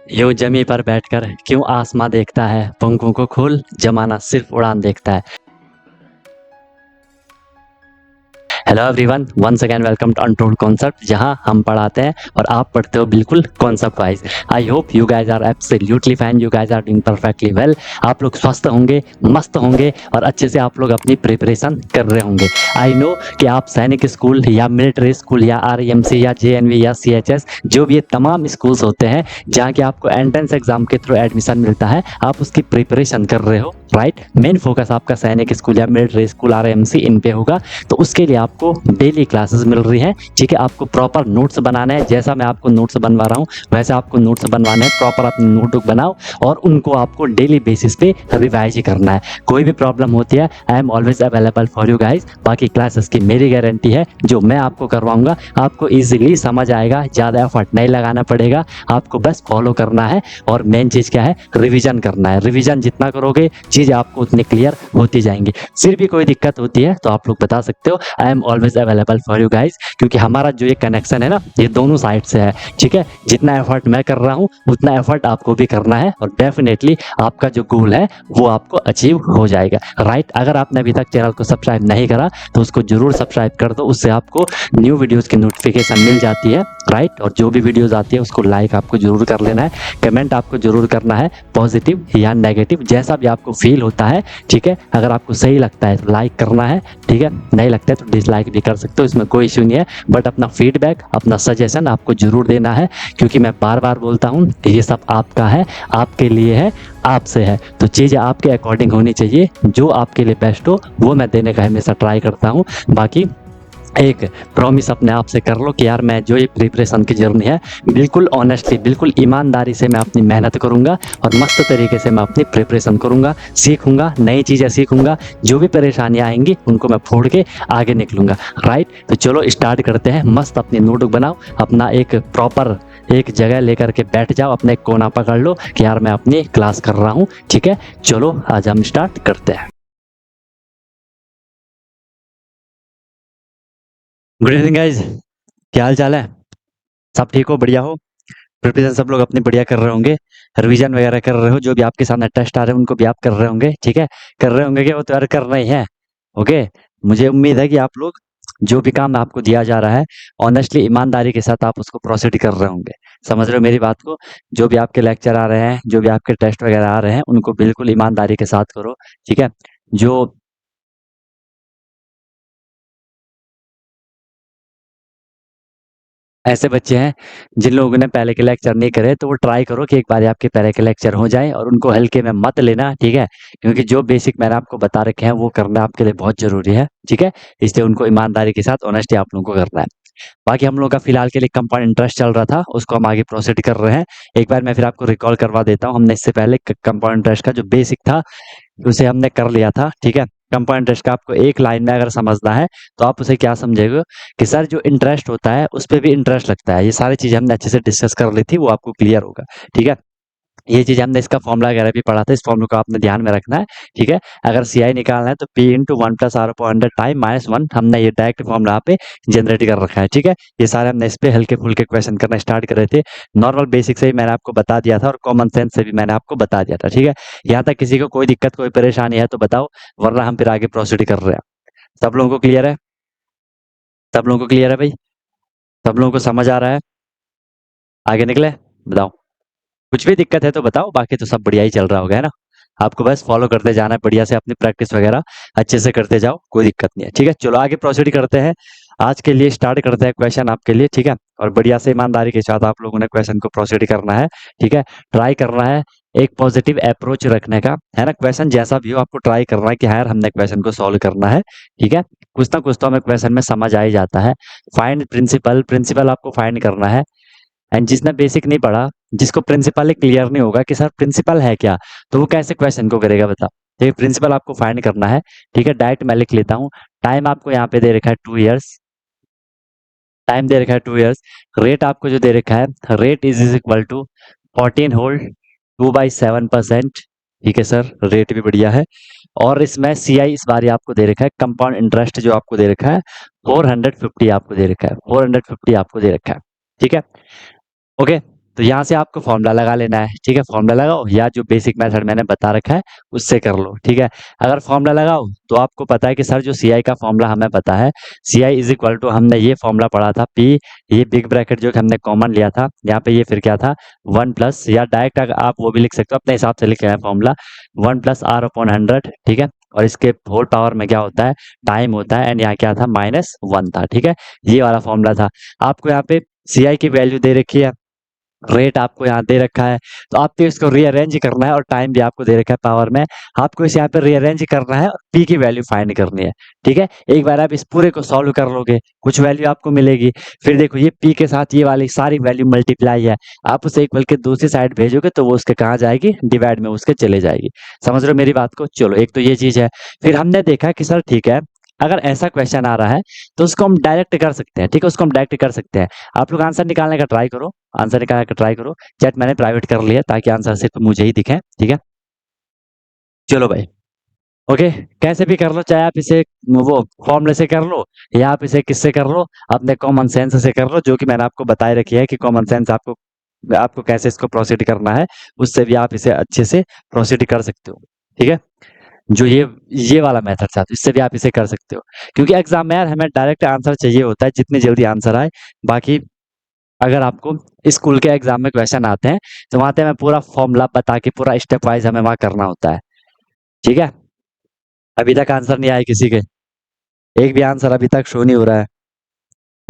यूं जमी पर बैठकर क्यों आसमां देखता है, पंखों को खोल जमाना सिर्फ उड़ान देखता है। Hello everyone, once again welcome to untold concept, जहां हम पढ़ाते हैं और आप पढ़ते हो बिल्कुल concept wise. I hope you guys are absolutely fine, you guys are doing perfectly well. आप लोग स्वस्थ होंगे, मस्त होंगे और अच्छे से आप लोग अपनी प्रिपरेशन कर रहे होंगे। आई नो कि आप सैनिक स्कूल या मिलिट्री स्कूल या आरईएमसी या जेएनवी या सीएचएस, जो भी ये तमाम स्कूल्स होते हैं जहाँ के आपको एंट्रेंस एग्जाम के थ्रू एडमिशन मिलता है, आप उसकी प्रिपरेशन कर रहे हो, राइट। मेन फोकस आपका सैनिक स्कूल या मिलिट्री स्कूल आरईएमसी इन पे होगा। तो उसके लिए आपको डेली क्लासेस मिल रही हैं, ठीक है। आपको प्रॉपर नोट्स बनाना है, जैसा मैं आपको नोट्स बनवा रहा हूँ वैसे आपको नोट्स बनवाने हैं। प्रॉपर अपनी नोटबुक बनाओ और उनको आपको डेली बेसिस पे रिवाइज ही करना है। कोई भी प्रॉब्लम होती है, I am always available for you guys. बाकी क्लासेस की मेरी गारंटी है, जो मैं आपको करवाऊंगा आपको ईजिली समझ आएगा, ज़्यादा एफर्ट नहीं लगाना पड़ेगा, आपको बस फॉलो करना है। और मेन चीज़ क्या है, रिविजन करना है। रिविजन जितना करोगे चीज़ आपको उतनी क्लियर होती जाएंगी। फिर भी कोई दिक्कत होती है तो आप लोग बता सकते हो, I am always available for you guys. क्योंकि हमारा जो ये कनेक्शन है ना, ये दोनों साइड से है, ठीक है। जितना एफर्ट मैं कर रहा हूँ उतना एफर्ट आपको भी करना है और डेफिनेटली आपका जो गोल है वो आपको अचीव हो जाएगा, राइट। अगर आपने अभी तक चैनल को सब्सक्राइब नहीं करा तो उसको जरूर सब्सक्राइब कर दो, उससे आपको न्यू वीडियोस की नोटिफिकेशन मिल जाती है, राइट। और जो भी वीडियोस आती है उसको लाइक आपको जरूर कर लेना है, कमेंट आपको जरूर करना है, पॉजिटिव या नेगेटिव जैसा भी आपको फील होता है, ठीक है। अगर आपको सही लगता है तो लाइक करना है, ठीक है। नहीं लगता है तो डिसलाइक भी कर सकते हो, इसमें कोई इश्यू नहीं है। बट अपना फीडबैक, अपना सजेशन आपको जरूर देना है, क्योंकि मैं बार बार बोलता हूँ कि ये सब आपका है, आपके लिए है, आपसे है। तो चीज़ें आपके अकॉर्डिंग होनी चाहिए, जो आपके लिए बेस्ट हो वो मैं देने का हमेशा ट्राई करता हूँ। बाकी एक प्रॉमिस अपने आप से कर लो कि यार मैं जो ये प्रिपरेशन की जर्नी है बिल्कुल ऑनेस्टली, बिल्कुल ईमानदारी से मैं अपनी मेहनत करूंगा और मस्त तरीके से मैं अपनी प्रिपरेशन करूंगा, सीखूंगा, नई चीज़ें सीखूंगा। जो भी परेशानियां आएंगी उनको मैं फोड़ के आगे निकलूंगा, राइट। तो चलो स्टार्ट करते हैं। मस्त अपनी नोटबुक बनाओ, अपना एक प्रॉपर एक जगह लेकर के बैठ जाओ, अपने एक कोना पकड़ लो कि यार मैं अपनी क्लास कर रहा हूँ, ठीक है। चलो आज हम स्टार्ट करते हैं। गुड इवनिंग गाइज, क्या हाल चाल है? सब ठीक हो, बढ़िया हो? प्रिपरेशन सब लोग अपनी बढ़िया कर रहे होंगे, रिवीजन वगैरह कर रहे हो, जो भी आपके सामने टेस्ट आ रहे हैं उनको भी आप कर रहे होंगे, ठीक है। कर रहे होंगे कि वो तो यार कर रहे हैं, ओके। मुझे उम्मीद है कि आप लोग जो भी काम आपको दिया जा रहा है ऑनेस्टली ईमानदारी के साथ आप उसको प्रोसीड कर रहे होंगे। समझ रहे हो मेरी बात को? जो भी आपके लेक्चर आ रहे हैं, जो भी आपके टेस्ट वगैरह आ रहे हैं, उनको बिल्कुल ईमानदारी के साथ करो, ठीक है। जो ऐसे बच्चे हैं जिन लोगों ने पहले के लेक्चर नहीं करे, तो वो ट्राई करो कि एक बार आपके पहले के लेक्चर हो जाए और उनको हल्के में मत लेना, ठीक है। क्योंकि जो बेसिक मैंने आपको बता रखे हैं वो करना आपके लिए बहुत जरूरी है, ठीक है। इसलिए उनको ईमानदारी के साथ ऑनेस्टी आप लोगों को करना है। बाकी हम लोग का फिलहाल के लिए कंपाउंड इंटरेस्ट चल रहा था, उसको हम आगे प्रोसीड कर रहे हैं। एक बार मैं फिर आपको रिकॉल करवा देता हूँ, हमने इससे पहले कंपाउंड इंटरेस्ट का जो बेसिक था उसे हमने कर लिया था, ठीक है। कंपाउंड इंटरेस्ट का आपको एक लाइन में अगर समझना है तो आप उसे क्या समझेगा कि सर जो इंटरेस्ट होता है उस पे भी इंटरेस्ट लगता है। ये सारी चीजें हमने अच्छे से डिस्कस कर ली थी, वो आपको क्लियर होगा, ठीक है। ये चीज़ हमने इसका फॉर्मूला वगैरह भी पढ़ा था, इस फॉर्मूले को आपने ध्यान में रखना है, ठीक है। अगर सीआई निकालना है तो P into one plus R upon hundred time minus one, हमने ये डायरेक्ट फॉर्मूला पे जनरेट कर रखा है, ठीक है। ये सारे हमने इस पे हल्के फुल्के क्वेश्चन करना स्टार्ट कर रहे थे। नॉर्मल बेसिक से ही मैंने आपको बता दिया था और कॉमन सेंस से भी मैंने आपको बता दिया था, ठीक है। यहाँ तक किसी को कोई दिक्कत कोई परेशानी है तो बताओ, वरना हम फिर आगे प्रोसीड कर रहे हैं। सब लोगों को क्लियर है? सब लोगों को क्लियर है भाई? सब लोगों को समझ आ रहा है? आगे निकले? बताओ, कुछ भी दिक्कत है तो बताओ, बाकी तो सब बढ़िया ही चल रहा होगा, है ना। आपको बस फॉलो करते जाना है बढ़िया से, अपनी प्रैक्टिस वगैरह अच्छे से करते जाओ, कोई दिक्कत नहीं है, ठीक है। चलो आगे प्रोसीड करते हैं। आज के लिए स्टार्ट करते हैं क्वेश्चन आपके लिए, ठीक है। और बढ़िया से ईमानदारी के साथ आप लोगों ने क्वेश्चन को प्रोसीड करना है, ठीक है। ट्राई करना है एक पॉजिटिव अप्रोच रखने का, है ना। क्वेश्चन जैसा भी हो आपको ट्राई करना है कि हाँ यार हमने क्वेश्चन को सॉल्व करना है, ठीक है। कुछ ना कुछ तो हमें क्वेश्चन में समझ आ ही जाता है। फाइंड प्रिंसिपल, प्रिंसिपल आपको फाइंड करना है। एंड जिसने बेसिक नहीं पढ़ा, जिसको प्रिंसिपल ही क्लियर नहीं होगा कि सर प्रिंसिपल है क्या, तो वो कैसे क्वेश्चन को करेगा बताओ। तो ये प्रिंसिपल आपको फाइंड करना है, ठीक है। डायरेक्ट मैं लिख लेता हूँ। टाइम आपको यहाँ पे दे रखा है 2 इयर्स, टाइम दे रखा है 2 इयर्स। रेट आपको जो दे रखा है, rate is equal to 14 whole 2/7%, ठीक है सर, रेट भी बढ़िया है। और इसमें सी आई इस बार आपको दे रखा है, कंपाउंड इंटरेस्ट जो आपको दे रखा है 450 आपको दे रखा है, 450 आपको दे रखा है, ठीक है। ओके, तो यहाँ से आपको फॉर्मूला लगा लेना है, ठीक है। फॉर्मूला लगाओ या जो बेसिक मेथड मैंने बता रखा है उससे कर लो, ठीक है। अगर फॉर्मूला लगाओ तो आपको पता है कि सर जो सी आई का फॉर्मूला हमें पता है, सी आई इज इक्वल टू, हमने ये फॉर्मूला पढ़ा था, पी, ये बिग ब्रैकेट जो कि हमने कॉमन लिया था यहाँ पे, ये फिर क्या था 1 प्लस, या डायरेक्ट आप वो भी लिख सकते हो अपने हिसाब से लिखे हैं फॉर्मूला, 1 प्लस आर अपॉन 100, ठीक है। और इसके होल पावर में क्या होता है, टाइम होता है, एंड यहाँ क्या था -1 था, ठीक है। ये वाला फॉर्मूला था। आपको यहाँ पे सी आई की वैल्यू दे रखी है, रेट आपको यहाँ दे रखा है, तो आपको इसको रीअरेंज करना है, और टाइम भी आपको दे रखा है पावर में, आपको इसे यहाँ पे रीअरेंज करना है और पी की वैल्यू फाइंड करनी है, ठीक है। एक बार आप इस पूरे को सॉल्व कर लोगे, कुछ वैल्यू आपको मिलेगी, फिर देखो ये पी के साथ ये वाली सारी वैल्यू मल्टीप्लाई है, आप उसे इक्वल के दूसरी साइड भेजोगे तो वो उसके कहाँ जाएगी, डिवाइड में उसके चले जाएगी। समझ रहे हो मेरी बात को? चलो, एक तो ये चीज है। फिर हमने देखा कि सर ठीक है, अगर ऐसा क्वेश्चन आ रहा है तो उसको हम डायरेक्ट कर सकते हैं, ठीक है, उसको हम डायरेक्ट कर सकते हैं। आप लोग आंसर निकालने का ट्राई करो, आंसर निकालने का ट्राई करो। चैट मैंने प्राइवेट कर लिया ताकि आंसर सिर्फ मुझे ही दिखे, ठीक है। चलो भाई, ओके। कैसे भी कर लो, चाहे आप इसे वो फॉर्मूले से कर लो, या आप इसे किससे कर लो, अपने कॉमन सेंस से कर लो, जो कि मैंने आपको बताए रखी है कि कॉमन सेंस आपको आपको कैसे इसको प्रोसीड करना है, उससे भी आप इसे अच्छे से प्रोसीड कर सकते हो, ठीक है। जो ये वाला मेथड था, तो इससे भी आप इसे कर सकते हो, क्योंकि एग्जाम में यार हमें डायरेक्ट आंसर चाहिए होता है, जितनी जल्दी आंसर आए। बाकी अगर आपको स्कूल के एग्जाम में क्वेश्चन आते हैं तो वहां पे हमें पूरा फॉर्मूला बता के पूरा स्टेप वाइज हमें वहां करना होता है, ठीक है। अभी तक आंसर नहीं आए किसी के, एक भी आंसर अभी तक शो नहीं हो रहा है,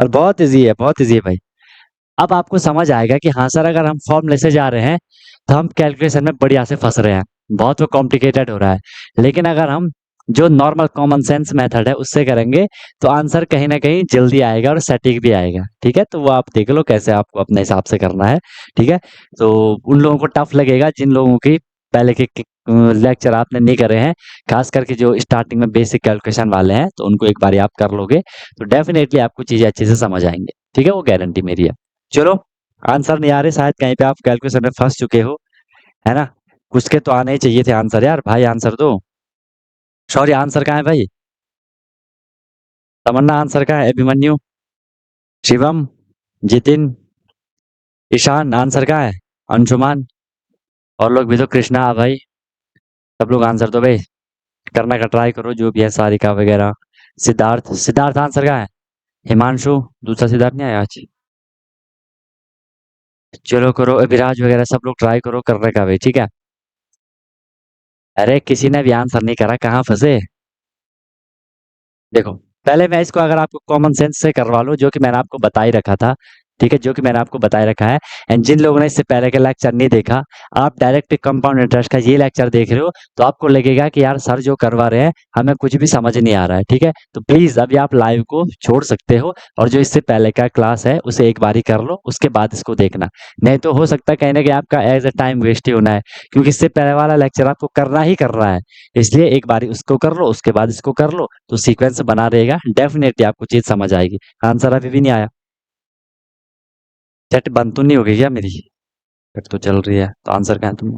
और बहुत इजी है, बहुत इजी है भाई। अब आपको समझ आएगा कि हाँ सर, अगर हम फॉर्मूले से जा रहे हैं तो हम कैलकुलेशन में बढ़िया से फंस रहे हैं, बहुत वो कॉम्प्लिकेटेड हो रहा है। लेकिन अगर हम जो नॉर्मल कॉमन सेंस मेथड है उससे करेंगे तो आंसर कहीं ना कहीं जल्दी आएगा और सटीक भी आएगा, ठीक है। तो वो आप देख लो कैसे आपको अपने हिसाब से करना है, ठीक है। तो उन लोगों को टफ लगेगा जिन लोगों की पहले के लेक्चर आपने नहीं करे हैं, खास करके जो स्टार्टिंग में बेसिक कैलकुलेशन वाले हैं, तो उनको एक बार आप कर लोगे तो डेफिनेटली आपको चीजें अच्छे से समझ आएंगे, ठीक है, वो गारंटी मेरी है। चलो, आंसर नहीं आ रहे, शायद कहीं पे आप कैलकुलेशन में फंस चुके हो, है ना। कुछ के तो आने ही चाहिए थे आंसर, यार भाई आंसर दो। सॉरी, आंसर कहाँ है भाई? तमन्ना आंसर कहाँ है? अभिमन्यु, शिवम, जितिन, ईशान आंसर कहाँ है? अंशुमान, और लोग भी तो, कृष्णा भाई, सब लोग आंसर दो भाई, करने का ट्राई करो जो भी है, सारिका वगैरह, सिद्धार्थ, सिद्धार्थ आंसर कहाँ है? हिमांशु, दूसरा सिद्धार्थ नहीं आया आज। चलो करो, अभिराज वगैरह सब लोग ट्राई करो करने का भाई, ठीक है। अरे किसी ने भी आंसर नहीं करा, कहाँ फंसे? देखो, पहले मैं इसको अगर आपको कॉमन सेंस से करवा लो, जो कि मैंने आपको बता ही रखा था, ठीक है, जो कि मैंने आपको बताए रखा है। एंड जिन लोगों ने इससे पहले का लेक्चर नहीं देखा, आप डायरेक्ट कंपाउंड इंटरेस्ट का ये लेक्चर देख रहे हो, तो आपको लगेगा कि यार सर जो करवा रहे हैं हमें कुछ भी समझ नहीं आ रहा है, ठीक है। तो प्लीज अभी आप लाइव को छोड़ सकते हो, और जो इससे पहले का क्लास है उसे एक बार ही कर लो, उसके बाद इसको देखना। नहीं तो हो सकता है कहीं ना कहीं आपका एज अ टाइम वेस्ट ही होना है, क्योंकि इससे पहले वाला लेक्चर आपको करना ही कर रहा है। इसलिए एक बार उसको कर लो, उसके बाद इसको कर लो, तो सीक्वेंस बना रहेगा, डेफिनेटली आपको चीज समझ आएगी। आंसर अभी भी नहीं आया? चैट बंद तो नहीं हो गई क्या मेरी? चैट तो चल रही है, तो आंसर कहाँ है तुम?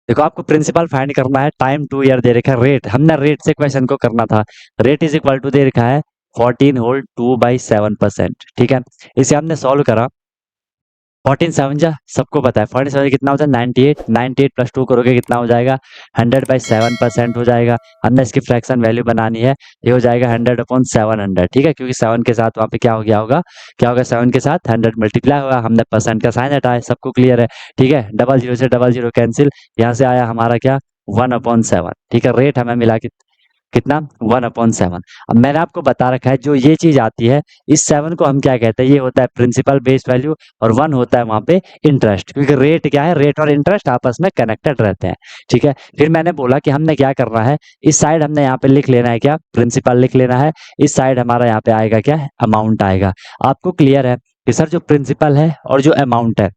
देखो, आपको प्रिंसिपल फाइंड करना है, टाइम 2 ईयर दे रखा है, रेट हमने रेट से क्वेश्चन को करना था। रेट इज इक्वल टू दे रखा है 14 होल 2/7%, ठीक है। इसे हमने सॉल्व करा, 14 7 जा सबको पता है, 47 कितना होता है 98, 98 प्लस 2 करोगे कितना हो जाएगा, 100/7% हो जाएगा। हमने इसकी फ्रैक्शन वैल्यू बनानी है, ये हो जाएगा 100/700, ठीक है, क्योंकि 7 के साथ वहाँ पे क्या हो गया होगा, क्या होगा 7 के साथ 100 मल्टीप्लाई होगा, हमने परसेंट का साइन हटाया, सबको क्लियर है, ठीक है। डबल जीरो से डबल जीरो कैंसिल, यहाँ से आया हमारा क्या, 1/7, ठीक है। रेट हमें मिला कितना, 1/7। अब मैंने आपको बता रखा है जो ये चीज आती है, इस 7 को हम क्या कहते हैं, ये होता है प्रिंसिपल बेस वैल्यू, और 1 होता है वहां पे इंटरेस्ट, क्योंकि रेट क्या है, रेट और इंटरेस्ट आपस में कनेक्टेड रहते हैं, ठीक है। फिर मैंने बोला कि हमने क्या करना है, इस साइड हमने यहाँ पे लिख लेना है क्या, प्रिंसिपल लिख लेना है, इस साइड हमारा यहाँ पे आएगा क्या, अमाउंट आएगा। आपको क्लियर है कि सर जो प्रिंसिपल है और जो अमाउंट है,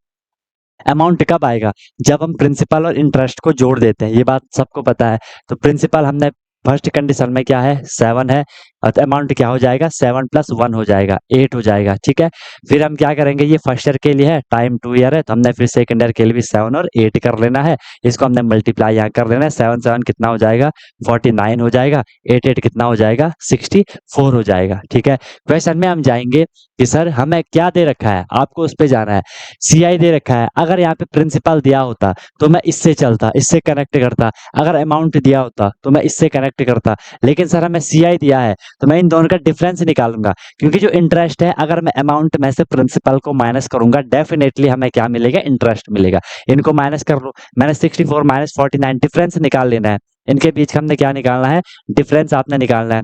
अमाउंट कब आएगा, जब हम प्रिंसिपल और इंटरेस्ट को जोड़ देते हैं, ये बात सबको पता है। तो प्रिंसिपल हमने फर्स्ट कंडीशन में क्या है 7 है, और अमाउंट क्या हो जाएगा 7 + 1 हो जाएगा 8 हो जाएगा। ठीक है, फिर हम क्या करेंगे, ये फर्स्ट ईयर के लिए है, टाइम 2 ईयर है, तो हमने फिर सेकंड ईयर के लिए भी 7 और 8 कर लेना है। इसको हमने मल्टीप्लाई यहाँ कर लेना है, 7 7 कितना हो जाएगा 49 हो जाएगा, 8 8 कितना हो जाएगा 64 हो जाएगा। ठीक है, क्वेश्चन में हम जाएंगे कि सर हमें क्या दे रखा है, आपको उस पे जाना है। सीआई दे रखा है, अगर यहाँ पे प्रिंसिपल दिया होता तो मैं इससे चलता, इससे कनेक्ट करता। अगर अमाउंट दिया होता तो मैं इससे कनेक्ट करता, लेकिन सर हमें सीआई दिया है तो मैं इन दोनों का डिफरेंस निकालूंगा, क्योंकि जो इंटरेस्ट है अगर मैं अमाउंट में से प्रिंसिपल को माइनस करूंगा डेफिनेटली हमें क्या मिलेगा, इंटरेस्ट मिलेगा। इनको माइनस कर लो, मैंने 64 माइनस 49 डिफरेंस निकाल लेना है। इनके बीच का हमने क्या निकालना है, डिफरेंस आपने निकालना है।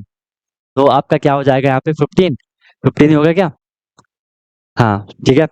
तो आपका क्या हो जाएगा यहाँ पे 15 15 हो गया क्या? हाँ ठीक है,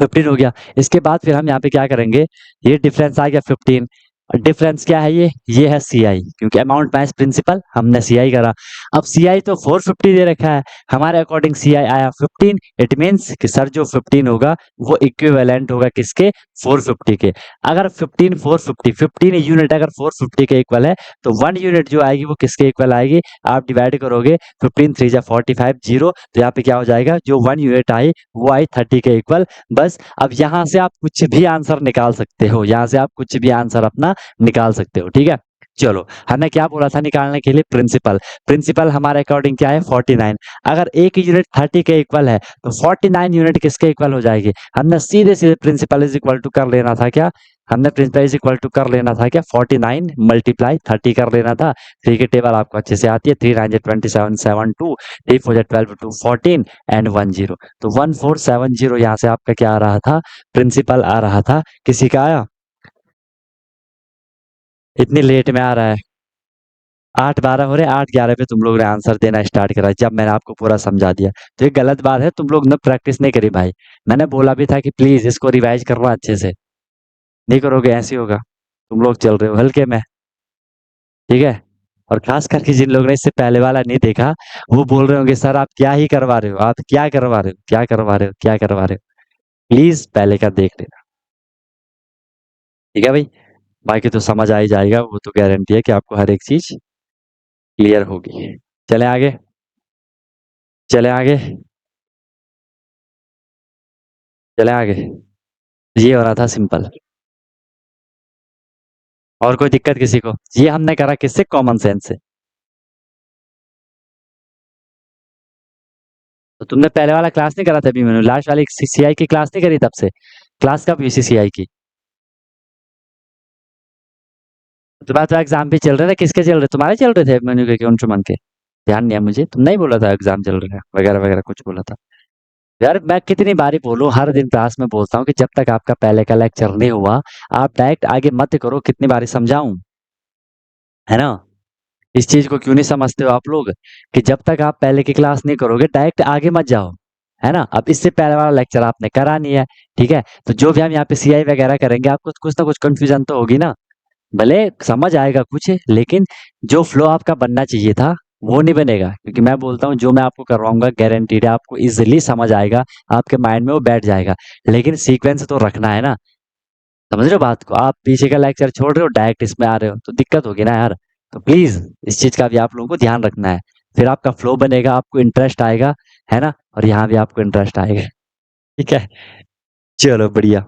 15 हो गया। इसके बाद फिर हम यहाँ पे क्या करेंगे, ये डिफरेंस आ गया 15। डिफरेंस क्या है, ये है सीआई, क्योंकि अमाउंट माइनस प्रिंसिपल हमने सीआई करा। अब सीआई तो 450 दे रखा है, हमारे अकॉर्डिंग सीआई आया 15। इट मींस कि सर जो 15 होगा वो इक्विवेलेंट होगा किसके, 450 के। अगर 15 450 15 यूनिट अगर 450 के इक्वल है तो 1 यूनिट जो आएगी वो किसके इक्वल आएगी, आप डिवाइड करोगे 15 3 जा 45 0, तो यहाँ पे क्या हो जाएगा, जो 1 यूनिट आई वो आई 30 के इक्वल। बस अब यहाँ से आप कुछ भी आंसर निकाल सकते हो, यहाँ से आप कुछ भी आंसर अपना निकाल सकते हो। ठीक है, चलो हमने क्या बोला था निकालने के लिए, प्रिंसिपल। प्रिंसिपल हमारे अकॉर्डिंग क्या है 49। अगर एक यूनिट 30 के इक्वल है तो 49 यूनिट किसके इक्वल हो जाएगी, हमने सीधे सीधे प्रिंसिपल इज इक्वल टू कर लेना था क्या, हमने प्रिंसिपल इज इक्वल टू कर लेना था क्या, 49 मल्टीप्लाई 30 कर लेना था। 3 की टेबल आपको अच्छे से आती है, 3 9 27 7 2 3 4 12 2 14 एंड 1 0, तो 1470 यहाँ से आपका क्या आ रहा था, प्रिंसिपल आ रहा था। किसी का आया, इतनी लेट में आ रहा है, 8 12 हो रहे, 8 11 पे तुम लोग ने आंसर देना स्टार्ट करा जब मैंने आपको पूरा समझा दिया। तो ये गलत बात है, तुम लोग ने प्रैक्टिस नहीं करी भाई। मैंने बोला भी था कि प्लीज इसको रिवाइज करना अच्छे से, नहीं करोगे ऐसे होगा। तुम लोग चल रहे हो हल्के में, ठीक है। और खास करके जिन लोगों ने इससे पहले वाला नहीं देखा वो बोल रहे होंगे सर आप क्या ही करवा रहे हो, आप क्या करवा रहे हो, क्या करवा रहे हो, क्या करवा रहे हो। प्लीज पहले का देख लेना, ठीक है भाई। बाकी तो समझ आ ही जाएगा, वो तो गारंटी है कि आपको हर एक चीज क्लियर होगी। चले आगे, चले आगे, चले आगे। ये हो रहा था सिंपल, और कोई दिक्कत किसी को? ये हमने करा किससे, कॉमन सेंस से। तो तुमने पहले वाला क्लास नहीं करा था अभी, मैंने लास्ट वाली सीसीआई की क्लास नहीं करी तब से, क्लास कब हुई सीसीआई की? तुम्हारा तो एग्जाम भी चल रहे थे, किसके चल रहे, तुम्हारे चल रहे थे मेनू के कि अंशुमन के? ध्यान नहीं है मुझे, तुम नहीं बोला था एग्जाम चल रहा है वगैरह वगैरह कुछ बोला था। यार मैं कितनी बारी बोलूं, हर दिन क्लास में बोलता हूँ कि जब तक आपका पहले का लेक्चर नहीं हुआ आप डायरेक्ट आगे मत करो, कितनी बारी समझाऊं, है ना। इस चीज को क्यों नहीं समझते हो आप लोग, कि जब तक आप पहले की क्लास नहीं करोगे डायरेक्ट आगे मत जाओ, है ना। अब इससे पहले वाला लेक्चर आपने करा नहीं है, ठीक है, तो जो भी हम यहाँ पे सीआई वगैरह करेंगे आपको कुछ ना कुछ कंफ्यूजन तो होगी ना। भले समझ आएगा कुछ, लेकिन जो फ्लो आपका बनना चाहिए था वो नहीं बनेगा, क्योंकि मैं बोलता हूँ जो मैं आपको करवाऊंगा गारंटीड है आपको इजिली समझ आएगा, आपके माइंड में वो बैठ जाएगा। लेकिन सीक्वेंस तो रखना है ना, समझ रहे हो बात को। आप पीछे का लेक्चर छोड़ रहे हो डायरेक्ट इसमें आ रहे हो तो दिक्कत होगी ना यार। तो प्लीज इस चीज का भी आप लोगों को ध्यान रखना है, फिर आपका फ्लो बनेगा, आपको इंटरेस्ट आएगा, है ना, और यहाँ भी आपको इंटरेस्ट आएगा। ठीक है, चलो बढ़िया।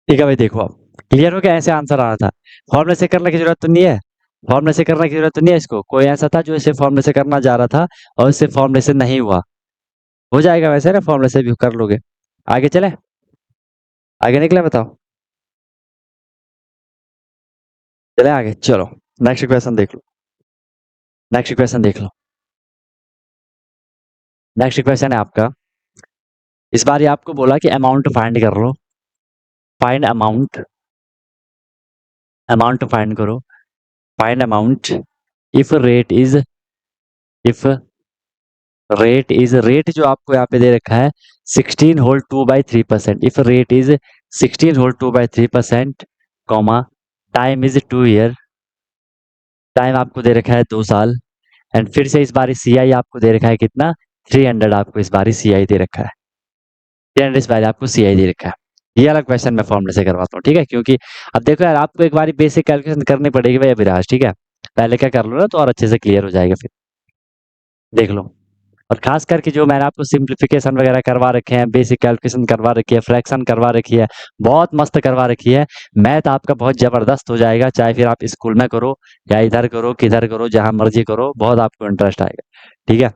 ठीक है भाई, देखो आप क्लियर हो गया, ऐसे आंसर आ रहा था। फॉर्मूले से करने की जरूरत तो नहीं है, फॉर्मूले से करने की जरूरत तो नहीं है इसको। कोई ऐसा था जो इसे फॉर्मूले से करना जा रहा था और इससे फॉर्मूले से नहीं हुआ, हो जाएगा वैसे ना, फॉर्मूले से भी कर लोगे। आगे चले, आगे निकले बताओ, चले आगे चलो। नेक्स्ट क्वेश्चन देख लो, नेक्स्ट क्वेश्चन देख लो। नेक्स्ट क्वेश्चन है आपका, इस बार ये आपको बोला कि अमाउंट फाइंड कर लो, फाइंड अमाउंट, अमाउंट फाइंड करो, find amount if rate is, if rate is, rate जो आपको यहाँ पे दे रखा है 16 whole 2/3%, if rate is 16 whole 2/3%, comma time is 2 year, time आपको दे रखा है 2 साल, एंड फिर से इस बार सीआई आपको दे रखा है कितना, 300 आपको इस बार सीआई दे रखा है, 300 इस बार आपको सीआई दे रखा है। ये वाला क्वेश्चन मैं फॉर्मूले से करवाता हूँ, ठीक है, क्योंकि अब देखो यार आपको एक बार बेसिक कैलकुलेशन करनी पड़ेगी भाई अभिलाष, ठीक है। पहले का कर लो ना तो और अच्छे से क्लियर हो जाएगा फिर। देख लो। और खास करके जो मैंने आपको सिंप्लीफिकेशन वगैरह करवा रखे हैं, बेसिक कैलकुलेशन करवा रखी है, फ्रैक्शन करवा रखी है, बहुत मस्त करवा रखी है। मैथ आपका बहुत ज़बरदस्त हो जाएगा, चाहे फिर आप स्कूल में करो या इधर करो, किधर करो, जहाँ मर्ज़ी करो, बहुत आपको इंटरेस्ट आएगा। ठीक है?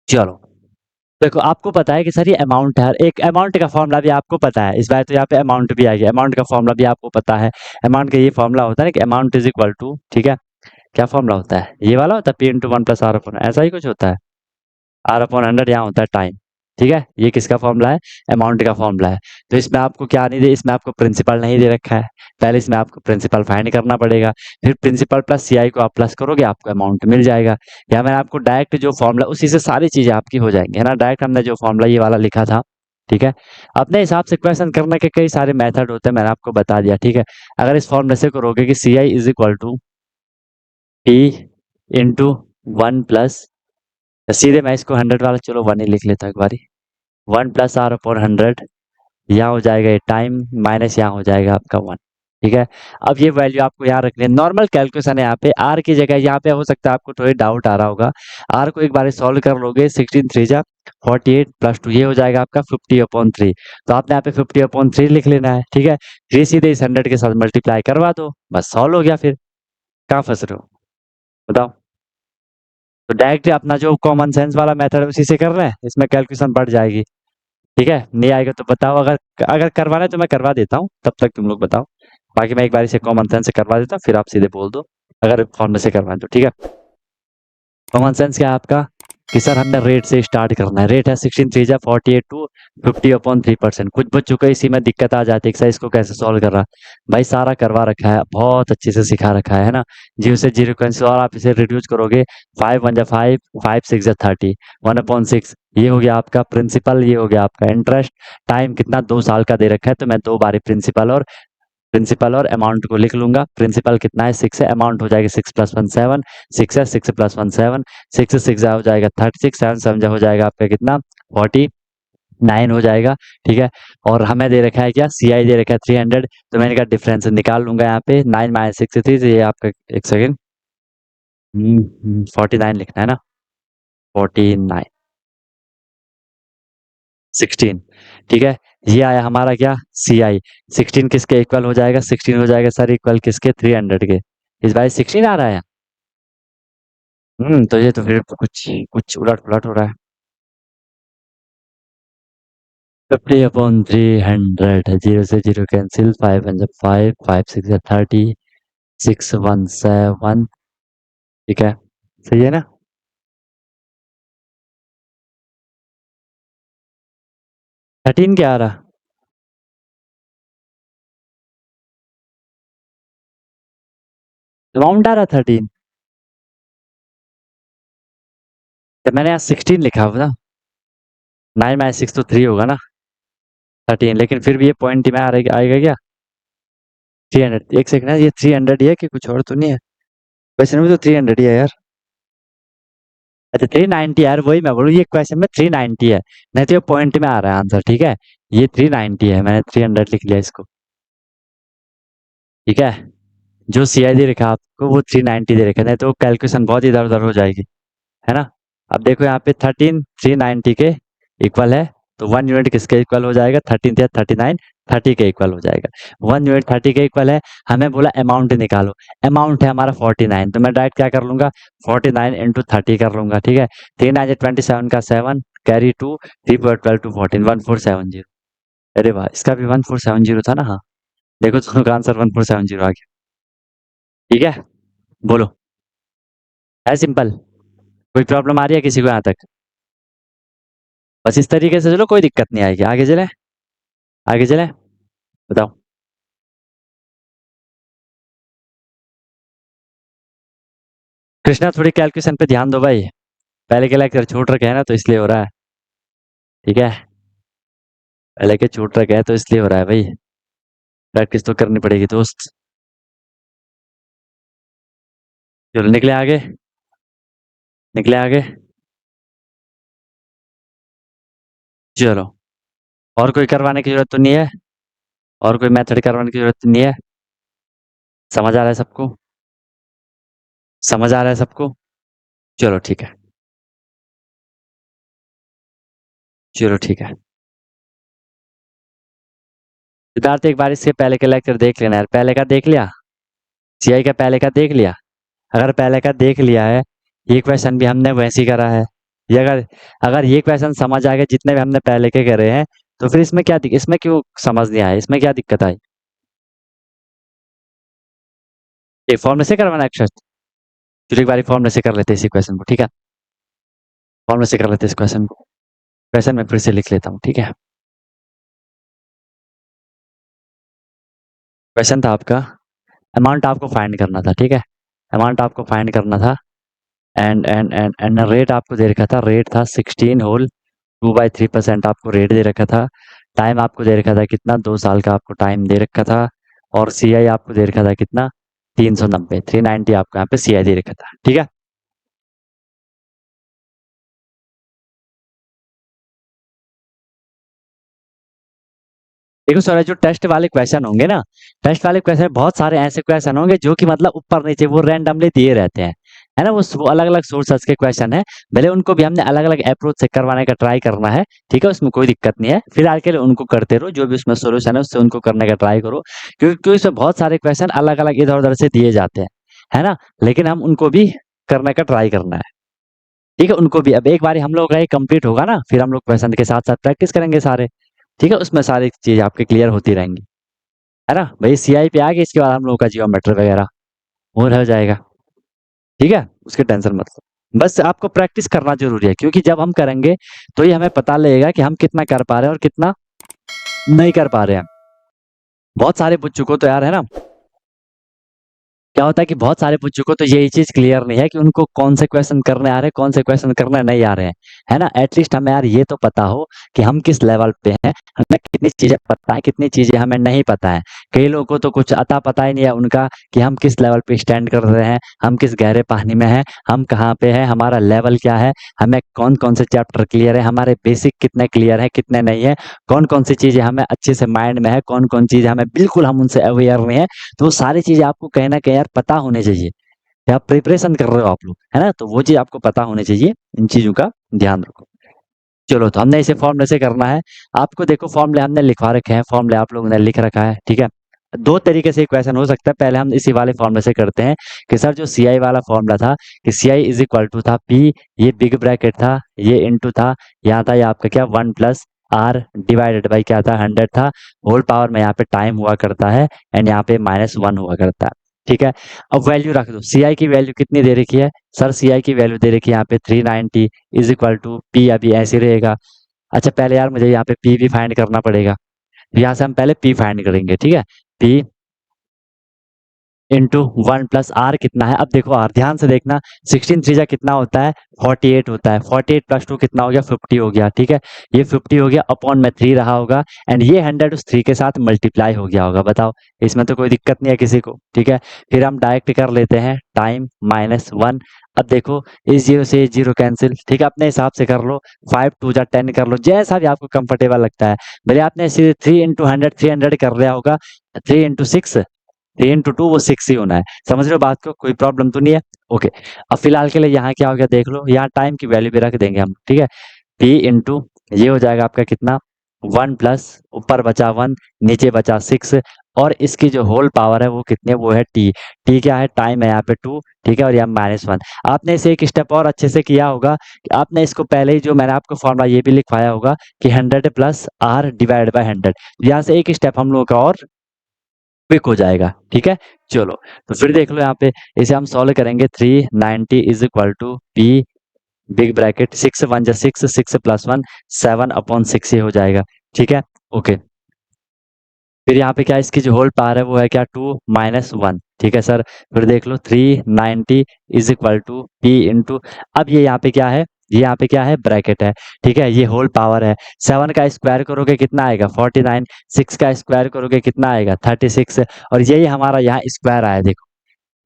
चलो। देखो, आपको पता है कि सर ये अमाउंट है और एक अमाउंट का फ़ॉर्मूला भी आपको पता है। इस बार तो यहाँ पे अमाउंट भी आ गया। अमाउंट का फ़ॉर्मूला भी आपको पता है। अमाउंट का ये फ़ॉर्मूला होता है ना कि अमाउंट इज़ इक्वल टू, ठीक है? क्या फ़ॉर्मूला होता है? ये वाला होता है, P into 1 plus R upon, ऐसा ही कुछ होता है। आर अपॉन 100 यहाँ होता है टाइम। ठीक है? ये किसका फ़ॉर्मूला है? अमाउंट का फ़ॉर्मूला है। तो इसमें आपको क्या नहीं दे, इसमें आपको प्रिंसिपल नहीं दे रखा है। पहले इसमें आपको प्रिंसिपल फाइंड करना पड़ेगा। फिर प्रिंसिपल प्लस सीआई को आप प्लस करोगे, आपको अमाउंट मिल जाएगा। या मैंने आपको डायरेक्ट जो फ़ॉर्मूला, उसी से सारी चीज़ें आपकी हो जाएँगी, है ना? डायरेक्ट हमने जो फ़ॉर्मूला ये वाला लिखा था, ठीक है? अपने हिसाब से क्वेश्चन करने के कई सारे मेथड होते हैं, मैंने आपको बता दिया, ठीक है? अगर इस फ़ॉर्मूले से करोगे कि CI is equal to P into 1 plus, सीधे मैं इसको 100 वाला, चलो 1 ही लिख लेता हूँ एक बारी। 1 प्लस आर अपॉन 100, यहाँ हो जाएगा ये टाइम, माइनस यहाँ हो जाएगा आपका 1। ठीक है? अब ये वैल्यू आपको यहाँ रखनी है। नॉर्मल कैलकुलेशन है यहाँ पे। आर की जगह यहाँ पे हो सकता है आपको थोड़ी डाउट आ रहा होगा। आर को एक बार सॉल्व कर लोगे, 16 3 जा 48 प्लस 2, ये हो जाएगा आपका 50/3। तो आपने यहाँ पे 50/3 लिख लेना है। ठीक है? फिर सीधे इस 100 के साथ मल्टीप्लाई करवा दो, बस सॉल्व हो गया फिर। कहाँ फंस रहे हो? बताओ। तो डायरेक्ट अपना जो कॉमन सेंस वाला मेथड है उसी से कर रहे हैं, इसमें कैलकुलेशन बढ़ जाएगी। ठीक है? नहीं आएगा तो बताओ, अगर अगर करवाना है तो मैं करवा देता हूँ, तब तक तुम लोग बताओ। बाकी मैं एक बार इसे कॉमन सेंस से करवा देता हूँ, फिर आप सीधे बोल दो, अगर फॉर्मूले से करवाएं तो। ठीक है? कॉमन सेंस क्या है आपका कि सर हमने रेट से स्टार्ट करना है। रेट है 16 3 जा 48 टू 50/3%। कुछ बच्चों को इसी में दिक्कत आ जाती है कि सर इसको कैसे सॉल्व कर रहा। भाई सारा करवा रखा है, बहुत अच्छे से सिखा रखा है ना? 0 से 0 कैंसिल, और आप इसे रिड्यूस करोगे, 5 1 जा 5, 5 6 जा 30, 1/6। ये हो गया आपका प्रिंसिपल, ये हो गया आपका इंटरेस्ट। टाइम कितना, 2 साल का दे रखा है, तो मैं 2 बारी प्रिंसिपल और अमाउंट को लिख लूंगा। प्रिंसिपल कितना है, 6 है। अमाउंट हो जाएगा 6 प्लस 1 7, 6 है, 6 प्लस 1 7, 6 6 हो जाएगा 36, 7 7 हो जाएगा आपका कितना, 49 हो जाएगा। ठीक है? और हमें दे रखा है क्या, सीआई दे रखा है 300, तो मैंने कहा डिफरेंस निकाल लूंगा यहाँ पे। 9 माइनस 63, ये आपका, एक सेकेंड, 49 लिखना है ना? 49 16। ठीक है? ये आया हमारा क्या, सी आई। 16 किसके इक्वल हो जाएगा, 16 हो जाएगा सर इक्वल किसके, 300 के। इस बार 16 आ रहा है। तो ये तो फिर कुछ कुछ उलट पुलट हो रहा है। 50/300, 0 से 0 कैंसिल, 5 1 5, 5 6 30, 6 1 7। ठीक है? सही है ना? 13 क्या आ रहा? अमाउंट आ रहा 13। तो मैंने यहाँ 16 लिखा हुआ ना। 9 माइनस 6 तो 3 होगा ना? 13, लेकिन फिर भी ये पॉइंट में आ रहा आएगा क्या? 300, एक सेकंड है, ये 300 ही है कि कुछ और तो नहीं है? क्वेश्चन में तो 300 ही है यार। अच्छा 390 यार, वही मैं बोलूँ, ये क्वेश्चन में 390 है। नहीं तो ये पॉइंट में आ रहा है आंसर। ठीक है? ये 390 है, मैंने 300 लिख लिया इसको। ठीक है? जो सीआई दे रखा है आपको वो 390 दे रखा है, नहीं तो कैलकुलेशन बहुत इधर उधर हो जाएगी, है ना? अब देखो यहाँ पे 13 390 के इक्वल है, तो 1 यूनिट किसके इक्वल हो जाएगा, 13 या 39, 30 के इक्वल हो जाएगा। 1 यूनिट 30 के इक्वल है। हमें बोला अमाउंट निकालो, अमाउंट है हमारा 49, तो मैं डायरेक्ट क्या कर लूंगा, 49 इंटू 30 कर लूंगा। ठीक है? 3 9 27 का 7 कैरी 2, 3 12 टू 14, 1470। अरे वाह, इसका भी 1470 था ना? हाँ, देखो दोनों का आंसर 1470 आ गया। ठीक है? बोलो। है सिंपल? कोई प्रॉब्लम आ रही है किसी को यहाँ तक? बस इस तरीके से चलो, कोई दिक्कत नहीं आएगी। आगे चले, आगे चले, बताओ। कृष्णा थोड़ी कैलकुलेशन पे ध्यान दो भाई, पहले के लेक्चर छूट रखे हैं ना, तो इसलिए हो रहा है। ठीक है? पहले के छूट रखे हैं तो इसलिए हो रहा है भाई, प्रैक्टिस तो करनी पड़ेगी दोस्त। चलो निकले आगे, निकले आगे। चलो, और कोई करवाने की जरूरत तो नहीं है? और कोई मेथड करवाने की जरूरत तो नहीं है? समझ आ रहा है सबको? समझ आ रहा है सबको? चलो ठीक है। चलो ठीक है। सिद्धार्थ एक बार इसके पहले का लेक्चर देख लेना यार, पहले का देख लिया? सीआई का पहले का देख लिया? अगर पहले का देख लिया है, ये क्वेश्चन भी हमने वैसे ही करा है। ये अगर अगर ये क्वेश्चन समझ आ गए जितने भी हमने पहले के करे हैं, तो फिर इसमें क्या इसमें क्यों समझ नहीं आया, इसमें क्या दिक्कत आई? एक फॉर्मूले से करवाना एक्सरसाइज। चलो एक बार फॉर्मूले से कर लेते हैं इसी क्वेश्चन को, ठीक है? फॉर्मूले से कर लेते हैं इस क्वेश्चन को। क्वेश्चन मैं फिर से लिख लेता हूँ, ठीक है? क्वेश्चन था आपका, अमाउंट आपको फाइंड करना था, ठीक है? अमाउंट आपको फाइंड करना था, एंड रेट आपको दे रखा था, रेट था 16 होल 2/3% आपको रेट दे रखा था। टाइम आपको दे रखा था कितना, 2 साल का आपको टाइम दे रखा था। और सीआई आपको दे रखा था कितना, 390, 390 आपको यहाँ पे सीआई दे रखा था, ठीक है? देखो सर, जो टेस्ट वाले क्वेश्चन होंगे ना, टेस्ट वाले क्वेश्चन बहुत सारे ऐसे क्वेश्चन होंगे जो कि मतलब ऊपर नीचे वो रैंडमली दिए रहते हैं, है ना? वो अलग अलग सोर्सेस के क्वेश्चन है, भले उनको भी हमने अलग अलग अप्रोच से करवाने का ट्राई करना है, ठीक है? उसमें कोई दिक्कत नहीं है, फिलहाल के लिए उनको करते रहो, जो भी उसमें सोल्यूशन है उससे उनको करने का ट्राई करो, क्योंकि इसमें बहुत सारे क्वेश्चन अलग अलग इधर उधर से दिए जाते हैं, है ना? लेकिन हम उनको भी करने का ट्राई करना है, ठीक है? उनको भी अब एक बार हम लोग का ये कंप्लीट होगा ना, फिर हम लोग क्वेश्चन के साथ साथ प्रैक्टिस करेंगे सारे, ठीक है? उसमें सारी चीज आपके क्लियर होती रहेंगी, है ना भाई? सीआई पे आ गए, इसके बाद हम लोग का जियोमेट्री वगैरह वो हो जाएगा, ठीक है? उसकी टेंशन मत लो, बस आपको प्रैक्टिस करना जरूरी है, क्योंकि जब हम करेंगे तो ये हमें पता लगेगा कि हम कितना कर पा रहे हैं और कितना नहीं कर पा रहे हैं। बहुत सारे बच्चों को तो यार, है ना, क्या होता है कि बहुत सारे बच्चों को तो यही चीज क्लियर नहीं है कि उनको कौन से क्वेश्चन करने आ रहे हैं, कौन से क्वेश्चन करने नहीं आ रहे हैं, है ना? एटलीस्ट हमें यार ये तो पता हो कि हम किस लेवल पे हैं, हमें कितनी चीजें पता है, कितनी चीजें हमें नहीं पता है। कई लोगों को तो कुछ अता पता ही नहीं है उनका कि हम किस लेवल पे स्टैंड कर रहे हैं, हम किस गहरे पानी में हैं, हम कहाँ पे हैं, हमारा लेवल क्या है, हमें कौन कौन से चैप्टर क्लियर है, हमारे बेसिक कितने क्लियर है, कितने नहीं है, कौन कौन सी चीजें हमें अच्छे से माइंड में है, कौन कौन चीजें हमें बिल्कुल हम उनसे अवेयर नहीं है। तो वो सारी चीजें आपको कहीं ना कहीं यार पता होनी चाहिए कि आप प्रिपरेशन कर रहे हो आप लोग, है ना? तो वो चीज आपको पता होनी चाहिए, इन चीजों का ध्यान रखो। चलो, तो हमने इसे फॉर्मूले से करना है। आपको देखो फॉर्मूले हमने लिखवा रखे हैं, फॉर्मूले आप लोगों ने लिख रखा है, ठीक है? दो तरीके से क्वेश्चन हो सकता है। पहले हम इसी वाले फॉर्मूले से करते हैं कि सर जो सीआई वाला फॉर्मूला था कि सीआई इज इक्वल टू था पी, ये बिग ब्रैकेट था, ये इनटू था, यहाँ था ये आपका क्या 1+r डिवाइडेड बाई क्या था 100 था, होल पावर में यहाँ पे टाइम हुआ करता है, एंड यहाँ पे -1 हुआ करता है, ठीक है? अब वैल्यू रख दो, सीआई की वैल्यू कितनी दे रखी है सर? सीआई की वैल्यू दे रखी है यहाँ पे 390 इज इक्वल टू पी, अभी ऐसे रहेगा। अच्छा पहले यार मुझे यहाँ पे पी भी फाइंड करना पड़ेगा, तो यहाँ से हम पहले पी फाइंड करेंगे, ठीक है? पी इंटू 1+r कितना है? अब देखो आर ध्यान से देखना, 16 थ्री जा कितना होता है, 48 होता है, 48 + 2 कितना हो गया, 50 हो गया, ठीक है? ये 50 हो गया, अपॉन में 3 रहा होगा, एंड ये 100 उस 3 के साथ मल्टीप्लाई हो गया होगा। बताओ, इसमें तो कोई दिक्कत नहीं है किसी को, ठीक है? फिर हम डायरेक्ट कर लेते हैं टाइम -1। अब देखो इस जीरो से इस जीरो कैंसिल, ठीक है? अपने हिसाब से कर लो, 5 2 जा 10 कर लो, जैसा भी आपको कंफर्टेबल लगता है। भले आपने सीधे 3 × 100 300 कर लिया होगा, 3 × 6 3 × 2 वो 6 ही होना है। समझ रहे हो बात को? कोई प्रॉब्लम तो नहीं है? ओके। अब फिलहाल के लिए यहाँ क्या हो गया देख लो, यहाँ टाइम की वैल्यू भी रख देंगे हम, ठीक है? पी इंटू ये हो जाएगा आपका कितना, 1 प्लस ऊपर बचा 1, नीचे बचा 6, और इसकी जो होल पावर है वो कितनी है, वो है टी। टी क्या है, टाइम है यहाँ पे 2, ठीक है? और यहाँ -1। आपने इसे एक स्टेप और अच्छे से किया होगा कि आपने इसको पहले ही जो मैंने आपको फॉर्मूला ये भी लिखवाया होगा कि 100 + r डिवाइड बाय 100। यहाँ से एक स्टेप हम लोगों का और क्विक हो जाएगा, ठीक है? चलो, तो फिर देख लो यहाँ पे, इसे हम सॉल्व करेंगे, 390 is equal to P big bracket 6 1 जा 6, 6 + 1 7/6 ये हो जाएगा, ठीक है? ओके। फिर यहाँ पे क्या इसकी जो होल पावर है वो है क्या, 2 -1, ठीक है सर? फिर देख लो 390 is equal to P into, अब ये यहाँ पे क्या है, ये यहाँ पे क्या है, ब्रैकेट है, ठीक है? ये होल पावर है, 7 का स्क्वायर करोगे कितना आएगा 49, 6 का स्क्वायर करोगे कितना आएगा 36, और यही हमारा यहाँ स्क्वायर आया। देखो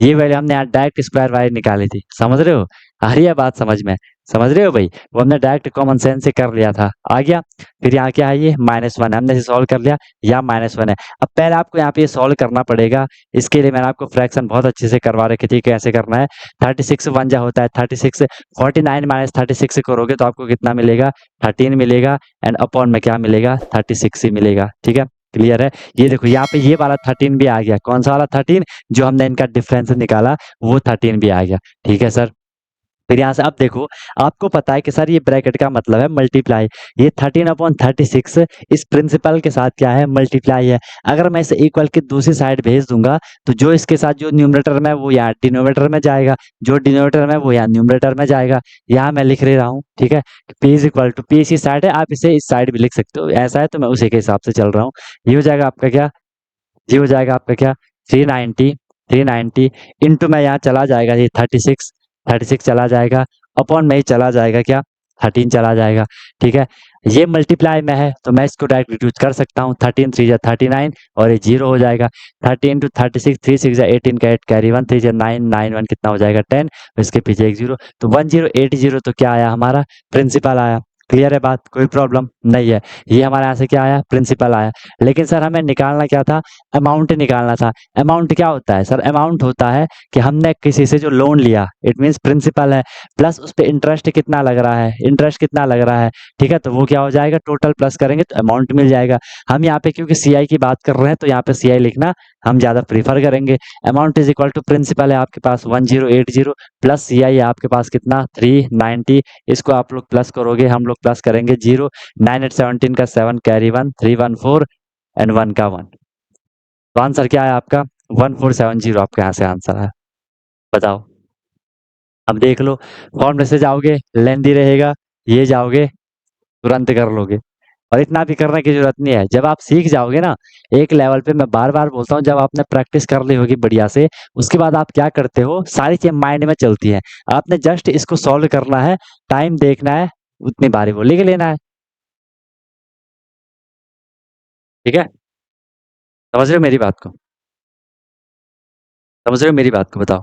ये वैल्यू हमने यहाँ डायरेक्ट स्क्वायर वैल्यू निकाली थी, समझ रहे हो? आ रही है बात समझ में? समझ रहे हो भाई? वो हमने डायरेक्ट कॉमन सेंस से कर लिया था, आ गया। फिर यहाँ क्या है, ये -1 हमने इसे सॉल्व कर लिया, यहाँ -1 है। अब पहले आपको यहाँ पे ये सॉल्व करना पड़ेगा। इसके लिए मैंने आपको फ्रैक्शन बहुत अच्छे से करवा रखे थी, कैसे करना है। 36 वन जा होता है 36, 49 माइनस 36 करोगे तो आपको कितना मिलेगा, 13 मिलेगा। एंड अपॉन में क्या मिलेगा, 36 ही मिलेगा। ठीक है, क्लियर है? ये देखो यहाँ पे ये वाला 13 भी आ गया। कौन सा वाला 13? जो हमने इनका डिफरेंस निकाला, वो 13 भी आ गया। ठीक है सर। फिर यहाँ से अब देखो, आपको पता है कि सर ये ब्रैकेट का मतलब है मल्टीप्लाई। ये 13/36 इस प्रिंसिपल के साथ क्या है, मल्टीप्लाई है। अगर मैं इसे इक्वल की दूसरी साइड भेज दूंगा तो जो इसके साथ जो न्यूमरेटर में है, वो यहाँ डिनोमिनेटर में जाएगा, जो डिनोमिनेटर में है, वो यहाँ न्यूमरेटर में जाएगा। यहाँ मैं लिख ले रहा हूँ, ठीक है। P is equal to, P इसी साइड है, आप इसे इस साइड भी लिख सकते हो, ऐसा है तो मैं उसी के हिसाब से चल रहा हूँ। ये हो जाएगा आपका क्या, ये हो जाएगा आपका क्या, 390 इंटू में यहाँ चला जाएगा ये 36 चला जाएगा, अपॉन में ही चला जाएगा क्या, 13 चला जाएगा। ठीक है, ये मल्टीप्लाई में है तो मैं इसको डायरेक्ट रिड्यूस कर सकता हूँ। 13 3 जा 39 और ये 0 हो जाएगा। 30 इंटू 36, 3 6 जा 18 का 8 कैरी 1, 3 जा 9 9 1 कितना हो जाएगा, 10। इसके पीछे एक 0, तो 1080 तो क्या आया हमारा, प्रिंसिपल आया। क्लियर है बात, कोई प्रॉब्लम नहीं है। ये हमारे यहाँ से क्या आया, प्रिंसिपल आया। लेकिन सर हमें निकालना क्या था, अमाउंट निकालना था। अमाउंट क्या होता है सर, अमाउंट होता है कि हमने किसी से जो लोन लिया, इट मींस प्रिंसिपल है, प्लस उस पे इंटरेस्ट कितना लग रहा है, इंटरेस्ट कितना लग रहा है। ठीक है, तो वो क्या हो जाएगा, टोटल प्लस करेंगे तो अमाउंट मिल जाएगा। हम यहाँ पे क्योंकि सीआई की बात कर रहे हैं तो यहाँ पे सीआई लिखना हम ज्यादा प्रीफर करेंगे। Amount is equal to, principal है आपके पास 1080 प्लस सीआई है आपके पास कितना 390। इसको आप लोग प्लस करोगे, हम लोग प्लस करेंगे 0। 9 8 17 का 7 कैरी 1, 314 एंड 1 का 1। तो आंसर क्या है आपका, 1470 आपके यहाँ से आंसर है। बताओ, अब देख लो, फॉर्मूले से जाओगे लेंदी रहेगा, ये जाओगे तुरंत कर लोगे। और इतना भी करने की जरूरत नहीं है, जब आप सीख जाओगे ना एक लेवल पे, मैं बार बार बोलता हूँ, जब आपने प्रैक्टिस कर ली होगी बढ़िया से, उसके बाद आप क्या करते हो, सारी चीजें माइंड में चलती हैं। आपने जस्ट इसको सॉल्व करना है, टाइम देखना है, उतनी बारी वो लिख लेना है। ठीक है, समझ रहे हो मेरी बात को, समझ रहे हो मेरी बात को, बताओ।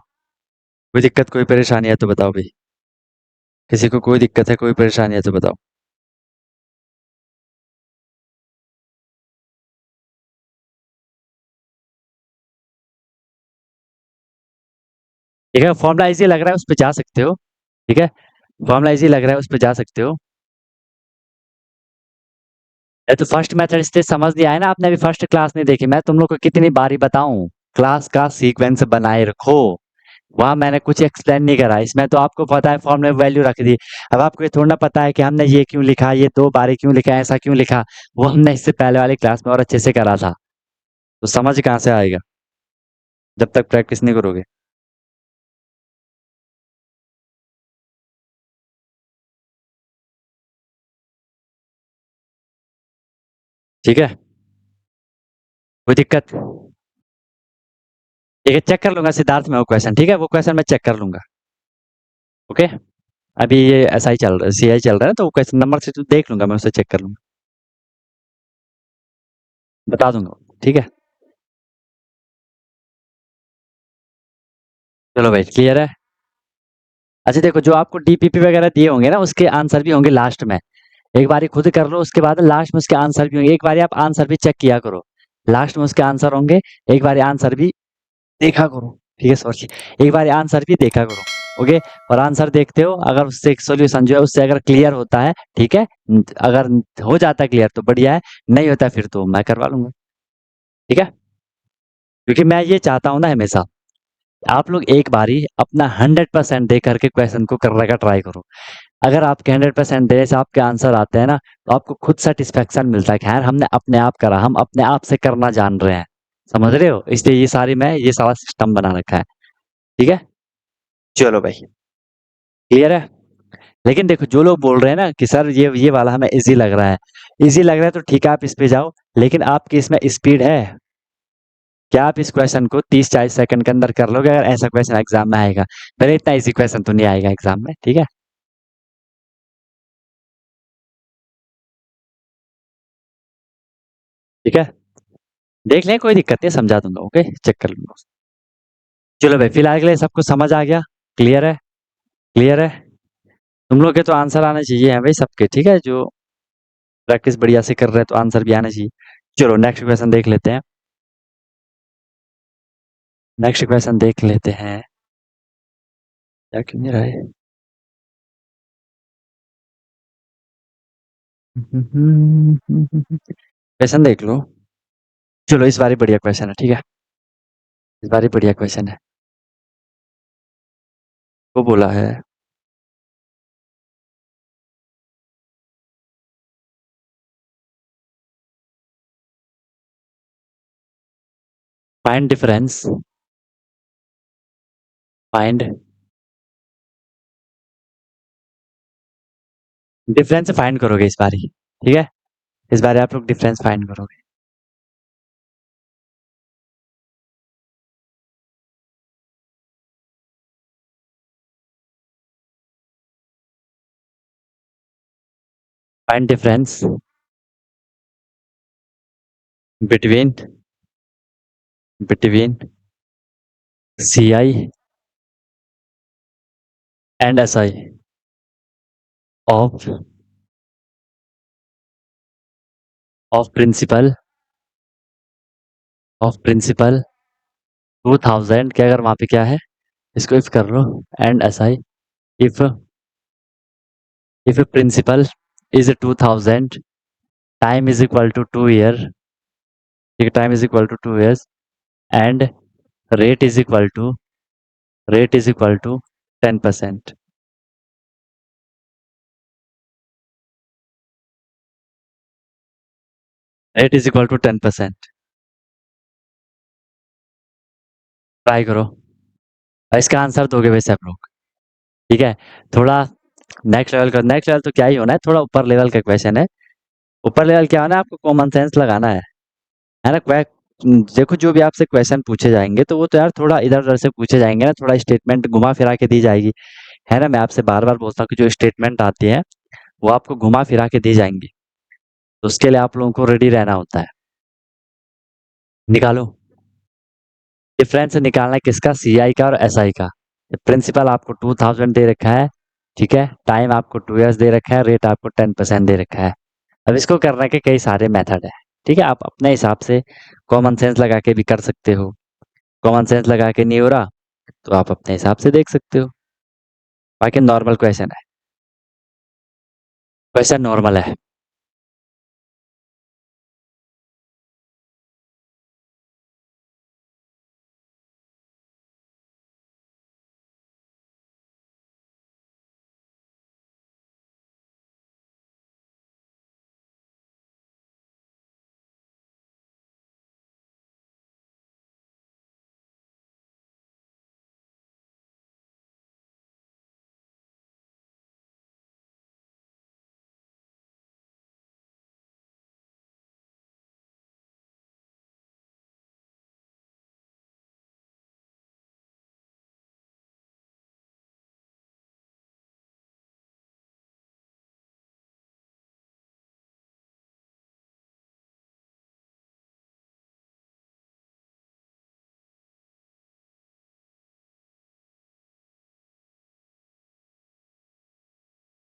कोई दिक्कत कोई परेशानी है तो बताओ भाई, किसी को कोई दिक्कत है कोई परेशानी है तो बताओ। ठीक है, फॉर्मूला इजी लग रहा है, उस पर जा सकते हो। ठीक है, फॉर्मूला इजी लग रहा है, उस पर जा सकते हो। ये तो फर्स्ट मेथड से समझ नहीं आया ना, आपने अभी फर्स्ट क्लास नहीं देखी, मैं तुम लोग को कितनी बारी बताऊं, क्लास का सीक्वेंस बनाए रखो। वहां मैंने कुछ एक्सप्लेन नहीं करा, इसमें तो आपको पता है फॉर्मूले वैल्यू रख दी। अब आपको ये थोड़ा ना पता है कि हमने ये क्यों लिखा, ये 2 बारी क्यों लिखा, ऐसा क्यों लिखा। वो हमने इससे पहले वाली क्लास में और अच्छे से करा था, तो समझ कहाँ से आएगा जब तक प्रैक्टिस नहीं करोगे। ठीक है, कोई दिक्कत। ठीक है, चेक कर लूंगा सिद्धार्थ में वो क्वेश्चन, ठीक है, वो क्वेश्चन मैं चेक कर लूंगा। ओके, अभी ये ऐसा ही चल रहा है, सीआई चल रहा है, तो वो क्वेश्चन नंबर से तो देख लूंगा, मैं उसे चेक कर लूंगा, बता दूंगा। ठीक है, चलो भाई, क्लियर है। अच्छा देखो, जो आपको डीपीपी वगैरह दिए होंगे ना, उसके आंसर भी होंगे लास्ट में। एक बारी खुद कर लो, उसके बाद लास्ट में उसके आंसर भी होंगे, एक बारी आप आंसर भी चेक किया करो। लास्ट में उसके आंसर होंगे, एक बारी आंसर भी देखा करो। ठीक है, सॉरी, एक बारी आंसर भी देखा करो। ओके, और आंसर देखते हो, अगर उससे सॉल्यूशन जो है उससे अगर क्लियर होता है, ठीक है, अगर हो जाता है क्लियर तो बढ़िया है, नहीं होता फिर तो मैं करवा लूंगा। ठीक है, क्योंकि मैं ये चाहता हूँ ना हमेशा, आप लोग एक बारी अपना 100% दे करके क्वेश्चन को करने का ट्राई करो। अगर आपके 100% देने से आपके आंसर आते हैं ना, तो आपको खुद सेटिस्फेक्शन मिलता है कि यार हमने अपने आप करा, हम अपने आप से करना जान रहे हैं। समझ रहे हो, इसलिए ये सारा सिस्टम बना रखा है। ठीक है, चलो भाई, क्लियर है। लेकिन देखो, जो लोग बोल रहे हैं ना कि सर ये वाला हमें इजी लग रहा है, इजी लग रहा है तो ठीक है, आप इस पे जाओ। लेकिन आपकी इसमें स्पीड है क्या, आप इस क्वेश्चन को 30 40 सेकंड के अंदर कर लोगे, अगर ऐसा क्वेश्चन एग्जाम में आएगा। पहले इतना इजी क्वेश्चन तो नहीं आएगा एग्जाम में, ठीक है। ठीक है, देख लें, कोई दिक्कत नहीं, समझा दूंगा। ओके, चेक कर लूंगा। चलो भाई, फिलहाल के लिए सबको समझ आ गया, क्लियर है, क्लियर है। तुम लोग के तो आंसर आने चाहिए हैं भाई सबके, ठीक है, जो प्रैक्टिस बढ़िया से कर रहे हैं तो आंसर भी आने चाहिए। चलो नेक्स्ट क्वेश्चन देख लेते हैं। नेक्स्ट क्वेश्चन देख लेते हैं। क्या क्यों नहीं रहा है? क्वेश्चन देख लो। चलो इस बार ही बढ़िया क्वेश्चन है, ठीक है। इस बार ही बढ़िया क्वेश्चन है। वो बोला है find difference. Find difference find करोगे इस बार ही, ठीक है। इस बार आप लोग डिफरेंस फाइंड करोगे। Find difference between between C I and S I of principal of principal 2000 के, अगर वहां पे क्या है, इसको इफ कर लो, and S I if principal is 2000, time is equal to 2 year, ठीक, time is equal to 2 years, and rate is equal to 10%। Rate is equal to 10%। Try करो। और इसका आंसर दोगे वैसे आप लोग, ठीक है। थोड़ा नेक्स्ट लेवल का, नेक्स्ट लेवल तो क्या ही होना है, थोड़ा ऊपर लेवल का क्वेश्चन है। ऊपर लेवल क्या होना है, आपको कॉमन सेंस लगाना है ना। देखो जो भी आपसे क्वेश्चन पूछे जाएंगे तो वो तो यार थोड़ा इधर उधर से पूछे जाएंगे ना, थोड़ा स्टेटमेंट घुमा फिरा के दी जाएगी, है ना। मैं आपसे बार बार बोलता हूँ कि जो स्टेटमेंट आती है वो आपको घुमा फिरा के दी जाएंगी, तो उसके लिए आप लोगों को रेडी रहना होता है। निकालो। डिफरेंस निकालना है किसका, सी आई का और एस आई का। प्रिंसिपल आपको 2000 दे रखा है, ठीक है। टाइम आपको 2 ईयर्स दे रखा है, रेट आपको 10% दे रखा है। अब इसको करने के कई सारे मेथड है, ठीक है। आप अपने हिसाब से कॉमन सेंस लगा के भी कर सकते हो। कॉमन सेंस लगा के नहीं हो रहा तो आप अपने हिसाब से देख सकते हो। बाकी नॉर्मल क्वेश्चन है, क्वेश्चन नॉर्मल है।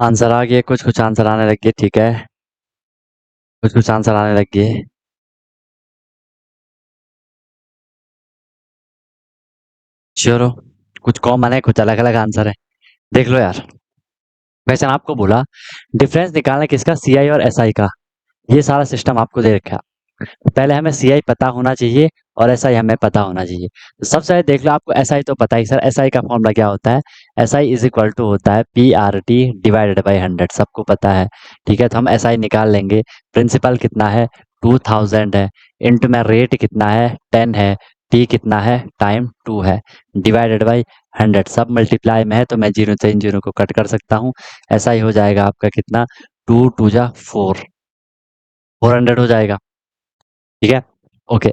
आंसर आ गए, कुछ कुछ आंसर आने लग गए, ठीक है। कुछ कुछ आंसर आने लग गए। श्योर हो? कुछ कॉमन है, कुछ अलग अलग आंसर है, देख लो यार। क्वेश्चन आपको बोला डिफरेंस निकालना किसका, सी आई और एस आई का। ये सारा सिस्टम आपको दे रखा है। पहले हमें सी आई पता होना चाहिए और एस आई हमें पता होना चाहिए। तो सबसे पहले देख लो, आपको एस आई तो पता ही, सर एस आई का फॉर्मूला क्या होता है। S I is equal to होता है P R T divided by 100, सबको पता है, ठीक है। तो हम एस आई निकाल लेंगे। प्रिंसिपल कितना है, 2000 है, इंटू में रेट कितना है, 10 है, टी कितना है, टाइम 2 है, डिवाइडेड बाई 100, सब मल्टीप्लाई में है तो मैं जीरो से इन जीरो को कट कर सकता हूँ। ऐसा ही हो जाएगा आपका कितना, 2 2 जा 4, 400 हो जाएगा, ठीक है। ओके,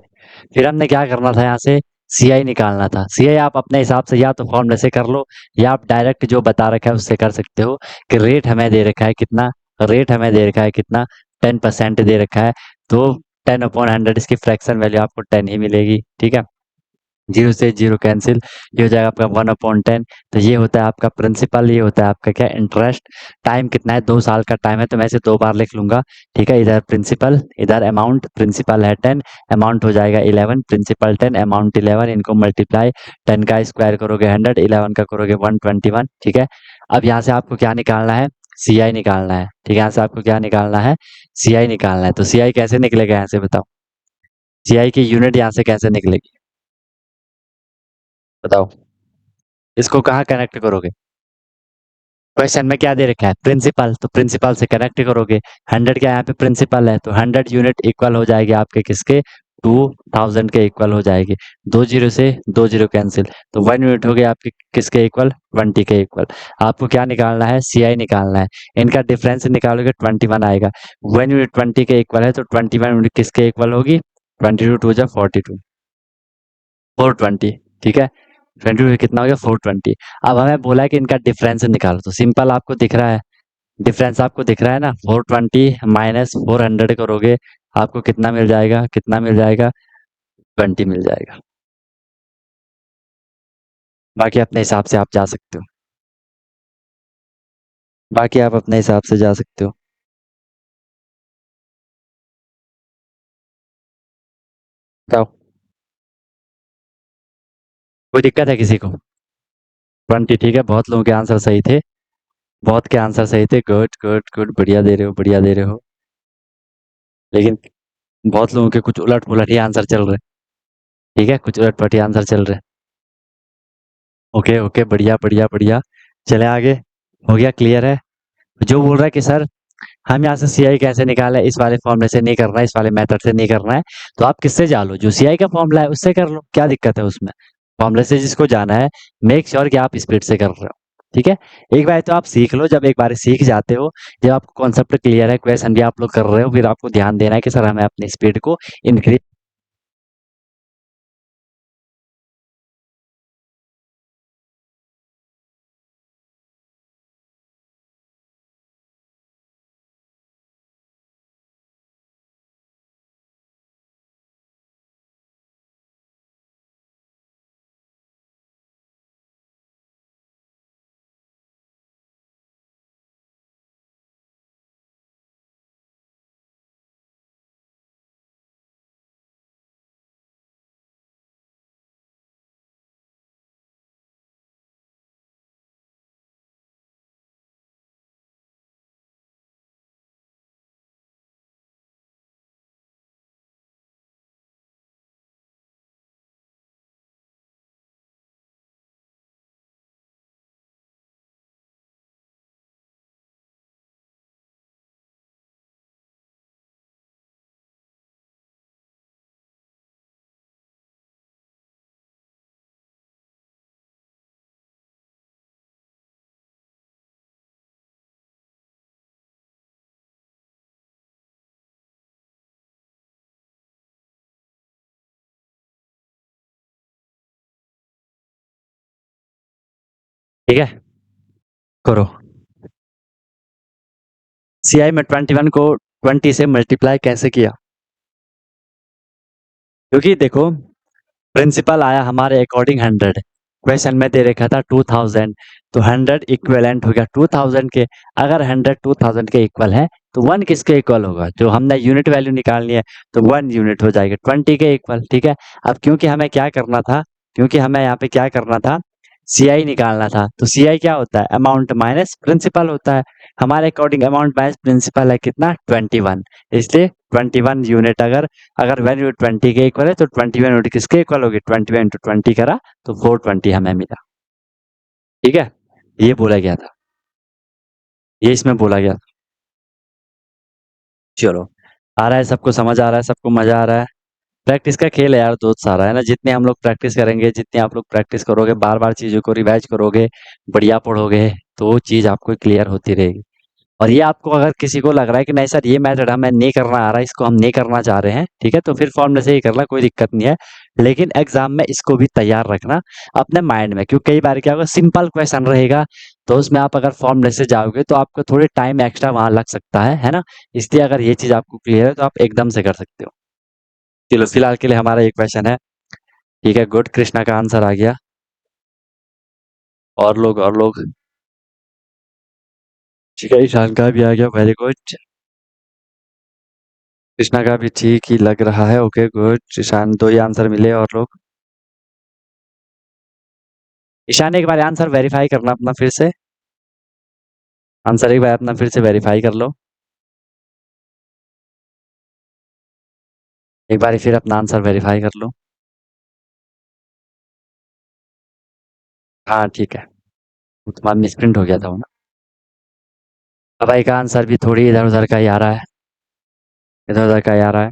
फिर हमने क्या करना था, यहाँ से सी आई निकालना था। सी आई आप अपने हिसाब से या तो फॉर्मूले से कर लो, या आप डायरेक्ट जो बता रखा है उससे कर सकते हो। कि रेट हमें दे रखा है कितना, रेट हमें दे रखा है कितना, 10% दे रखा है, तो 10/100 इसकी फ्रैक्शन वैल्यू आपको 10 ही मिलेगी, ठीक है। जीरो से जीरो कैंसिल, ये हो जाएगा आपका 1/10। तो ये होता है आपका प्रिंसिपल, ये होता है आपका क्या इंटरेस्ट। टाइम कितना है, 2 साल का टाइम है, तो मैं इसे 2 बार लिख लूंगा। ठीक है, इधर प्रिंसिपल इधर अमाउंट, प्रिंसिपल है 10, अमाउंट हो जाएगा 11, प्रिंसिपल 10 अमाउंट 11, इनको मल्टीप्लाई, 10 का स्क्वायर करोगे 100, 11 का करोगे 121। ठीक है, अब यहाँ से आपको क्या निकालना है, सी आई निकालना है। ठीक है, यहाँ से आपको क्या निकालना है, सी आई निकालना है। तो सी आई कैसे निकलेगा यहाँ से बताओ, सी आई की यूनिट यहाँ से कैसे निकलेगी बताओ, इसको कहाँ कनेक्ट करोगे, क्वेश्चन में क्या दे रखा है प्रिंसिपल, तो प्रिंसिपल से कनेक्ट करोगे। 100 क्या यहाँ पे प्रिंसिपल है, तो 100 यूनिट इक्वल हो जाएगी आपके किसके, 2000 के इक्वल हो जाएगी। 20 से 20 कैंसिल, तो 1 यूनिट हो गया आपके किसके इक्वल, 20 के इक्वल। आपको क्या निकालना है, सी आई निकालना है। इनका डिफरेंस निकालोगे 21 आएगा। 1 यूनिट 20 के इक्वल है, तो 21 यूनिट किसके इक्वल होगी, 22 टू जा 42, 420। ठीक है, 22 कितना हो गया, 420। अब हमें बोला है कि इनका डिफरेंस निकालो, तो सिंपल आपको दिख रहा है, डिफरेंस आपको दिख रहा है ना, 420 माइनस 400 करोगे, आपको कितना मिल जाएगा, कितना मिल जाएगा, 20 मिल जाएगा। बाकी अपने हिसाब से आप जा सकते हो, बाकी आप अपने हिसाब से जा सकते हो। बताओ, कोई दिक्कत है किसी को, 20। ठीक है, बहुत लोगों के आंसर सही थे, बहुत के आंसर सही थे, गुड गुड गुड, बढ़िया दे रहे हो, बढ़िया दे रहे हो। लेकिन बहुत लोगों के कुछ उलट पुलट ही आंसर चल रहे हैं। ठीक है, कुछ उलट पुलट ही आंसर चल रहे हैं। ओके ओके, बढ़िया बढ़िया बढ़िया, चले आगे, हो गया, क्लियर है। जो बोल रहा है कि सर हम यहाँ से सीआई कैसे निकाले, इस वाले फॉर्मूले से नहीं करना है, इस वाले मेथड से नहीं करना है, तो आप किससे जा लो, जो सीआई का फॉर्मूला है उससे कर लो, क्या दिक्कत है उसमें। फॉर्मूले से जिसको जाना है, मेक श्योर कि आप स्पीड से कर रहे हो। ठीक है, एक बार तो आप सीख लो, जब एक बार सीख जाते हो, जब आपको कॉन्सेप्ट क्लियर है, क्वेश्चन भी आप लोग कर रहे हो, फिर आपको ध्यान देना है कि सर हमें अपनी स्पीड को इंक्रीज। ठीक है, करो। सीआई में 21 को 20 से मल्टीप्लाई कैसे किया, क्योंकि देखो प्रिंसिपल आया हमारे अकॉर्डिंग 100, क्वेश्चन में दे रखा था 2000, तो 100 इक्विवेलेंट हो गया 2000 के। अगर 100 2000 के इक्वल है, तो 1 किसके इक्वल होगा, जो हमने यूनिट वैल्यू निकालनी है, तो 1 यूनिट हो जाएगा 20 के इक्वल। ठीक है, अब क्योंकि हमें क्या करना था, क्योंकि हमें यहाँ पे क्या करना था, सीआई निकालना था, तो सीआई क्या होता है, अमाउंट माइनस प्रिंसिपल होता है। हमारे अकॉर्डिंग अमाउंट माइनस प्रिंसिपल है कितना, 21, इसलिए 21 यूनिट। अगर अगर वैल्यू 20 के इक्वल है, तो 21 यूनिट किसके इक्वल होगी, 21 इंटू 20 करा, तो 420 हमें मिला। ठीक है, ये बोला गया था, ये इसमें बोला गया था। चलो, आ रहा है सबको, समझ आ रहा है सबको, मजा आ रहा है। प्रैक्टिस का खेल है यार दोस्त, सारा है ना, जितने हम लोग प्रैक्टिस करेंगे, जितने आप लोग प्रैक्टिस करोगे, बार बार चीजों को रिवाइज करोगे, बढ़िया पढ़ोगे, तो वो चीज आपको क्लियर होती रहेगी। और ये आपको अगर किसी को लग रहा है कि नहीं सर ये मेथड हमें नहीं करना आ रहा है, इसको हम नहीं करना चाह रहे हैं, ठीक है, तो फिर फॉर्मूले से ही करना, कोई दिक्कत नहीं है। लेकिन एग्जाम में इसको भी तैयार रखना अपने माइंड में, क्योंकि कई बार क्या होगा, सिंपल क्वेश्चन रहेगा, तो उसमें आप अगर फॉर्मूले से जाओगे तो आपको थोड़ी टाइम एक्स्ट्रा वहां लग सकता है ना। इसलिए अगर ये चीज आपको क्लियर है, तो आप एकदम से कर सकते हो। चलो फिलहाल के लिए हमारा ये क्वेश्चन है, ठीक है, गुड, कृष्णा का आंसर आ गया। और लोग। ठीक है, ईशान का भी आ गया, वेरी गुड। कृष्णा का भी ठीक ही लग रहा है, ओके गुड। ईशान, 2 ही आंसर मिले। और लोग, ईशान एक बार आंसर वेरीफाई करना अपना फिर से। आंसर एक बार अपना फिर से वेरीफाई कर लो। एक बार फिर अपना आंसर वेरीफाई कर लो। हाँ ठीक है, वो तुम्हारा मिसप्रिंट हो गया था वो ना। अब भाई का आंसर भी थोड़ी इधर उधर का ही आ रहा है, इधर उधर का ही आ रहा है।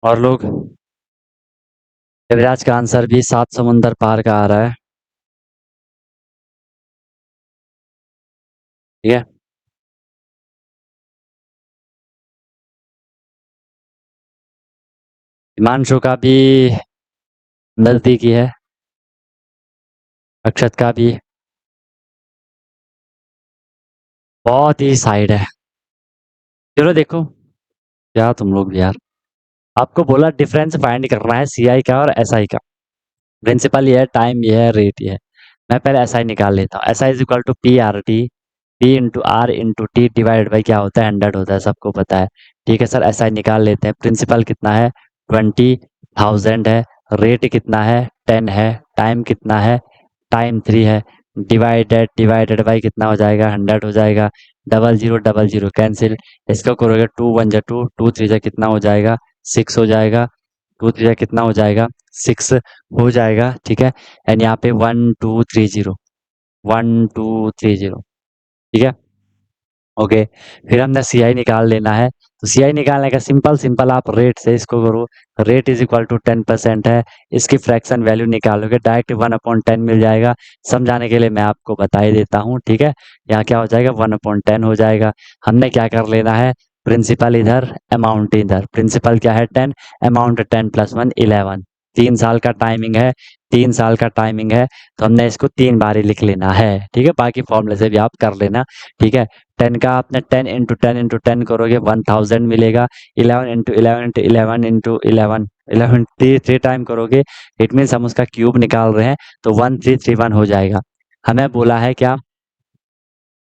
और लोग, देवराज का आंसर भी 7 समुंदर पार का आ रहा है। ठीक है, हिमांशु का भी नजदीकी है। अक्षत का भी बहुत ही साइड है। चलो देखो, क्या तुम लोग भी यार, आपको बोला डिफरेंस फाइंड करना है सीआई का और एसआई का। प्रिंसिपल ये है, टाइम ये है, रेट ये है। मैं पहले एसआई निकाल लेता हूँ। SI is equal to P R T, P into R into T divide by क्या होता है, 100 होता है, सबको पता है। ठीक है सर, एसआई निकाल लेते हैं। प्रिंसिपल कितना है, 20,000 है। रेट कितना है, 10 है। टाइम कितना है, टाइम 3 है। डिवाइडेड डिवाइडेड बाई कितना हो जाएगा, 100 हो जाएगा। Double zero cancel. इसको करोगे, 2 1 जा 2, 2 3 जा कितना हो जाएगा, 6 हो जाएगा। 2 3 जा कितना हो जाएगा, 6 हो जाएगा। ठीक है, एंड यहाँ पे 1230, 1230। ठीक है, ओके। फिर हमने सी आई निकाल लेना है। तो सी आई निकालने का सिंपल सिंपल आप रेट से इसको करो। रेट इज इक्वल टू 10% है। इसकी फ्रैक्शन वैल्यू निकालोगे, डायरेक्ट 1/10 मिल जाएगा। समझाने के लिए मैं आपको बता ही देता हूँ। ठीक है, यहाँ क्या हो जाएगा, 1/10 हो जाएगा। हमने क्या कर लेना है, प्रिंसिपल इधर, अमाउंट इधर। प्रिंसिपल क्या है, 10, अमाउंट 10 + 1 11। 3 साल का टाइमिंग है, 3 साल का टाइमिंग है। तो हमने इसको 3 बार ही लिख लेना है। ठीक है, बाकी फॉर्मूले से भी आप कर लेना। ठीक है, 10 का आपने 10 × 10 × 10 करोगे, 1000 मिलेगा। 11 × 11 × 11 × 11 11 3 टाइम करोगे, इट मीन्स हम उसका क्यूब निकाल रहे हैं। तो 1331 हो जाएगा। हमें बोला है क्या,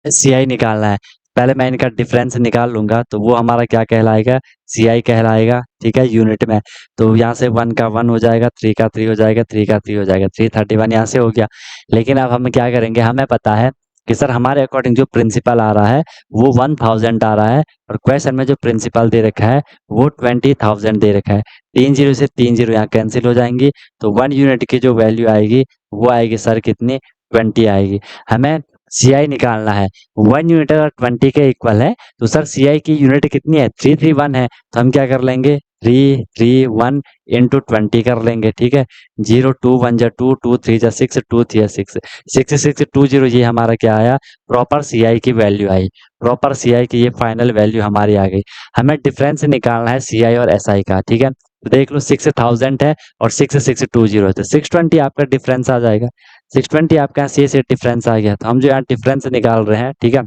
सी आई निकालना है। पहले मैं इनका डिफरेंस निकाल लूंगा, तो वो हमारा क्या कहलाएगा, सी आई कहलाएगा। ठीक है, यूनिट में। तो यहाँ से 1 का 1 हो जाएगा, 3 का 3 हो जाएगा, 3 का 3 हो जाएगा, 331 यहाँ से हो गया। लेकिन अब हम क्या करेंगे, हमें पता है कि सर हमारे अकॉर्डिंग जो प्रिंसिपल आ रहा है वो 1000 आ रहा है, और क्वेश्चन में जो प्रिंसिपल दे रखा है वो 20,000 दे रखा है। 3 जीरो से 3 जीरो यहाँ कैंसिल हो जाएंगी। तो 1 यूनिट की जो वैल्यू आएगी वो आएगी सर कितनी, 20 आएगी। हमें सी आई निकालना है। 1 यूनिट अगर 20 के इक्वल है, तो सर सी आई की यूनिट कितनी है, 331 है। तो हम क्या कर लेंगे, 331 इंटू 20 कर लेंगे। ठीक है, 0 2 1 जा 2, 2 3 जा 6, 2 3 6, 6620, ये हमारा क्या आया, प्रॉपर सी आई की वैल्यू आई। प्रॉपर सी आई की ये फाइनल वैल्यू हमारी आ गई। हमें डिफरेंस निकालना है सी आई और एस आई का। ठीक है, तो देख लो, 6000 है और 6620 है, तो 620 आपका डिफरेंस आ जाएगा। 620 आपके यहाँ सी से डिफरेंस आ गया। तो हम जो यहाँ डिफरेंस निकाल रहे हैं, ठीक है,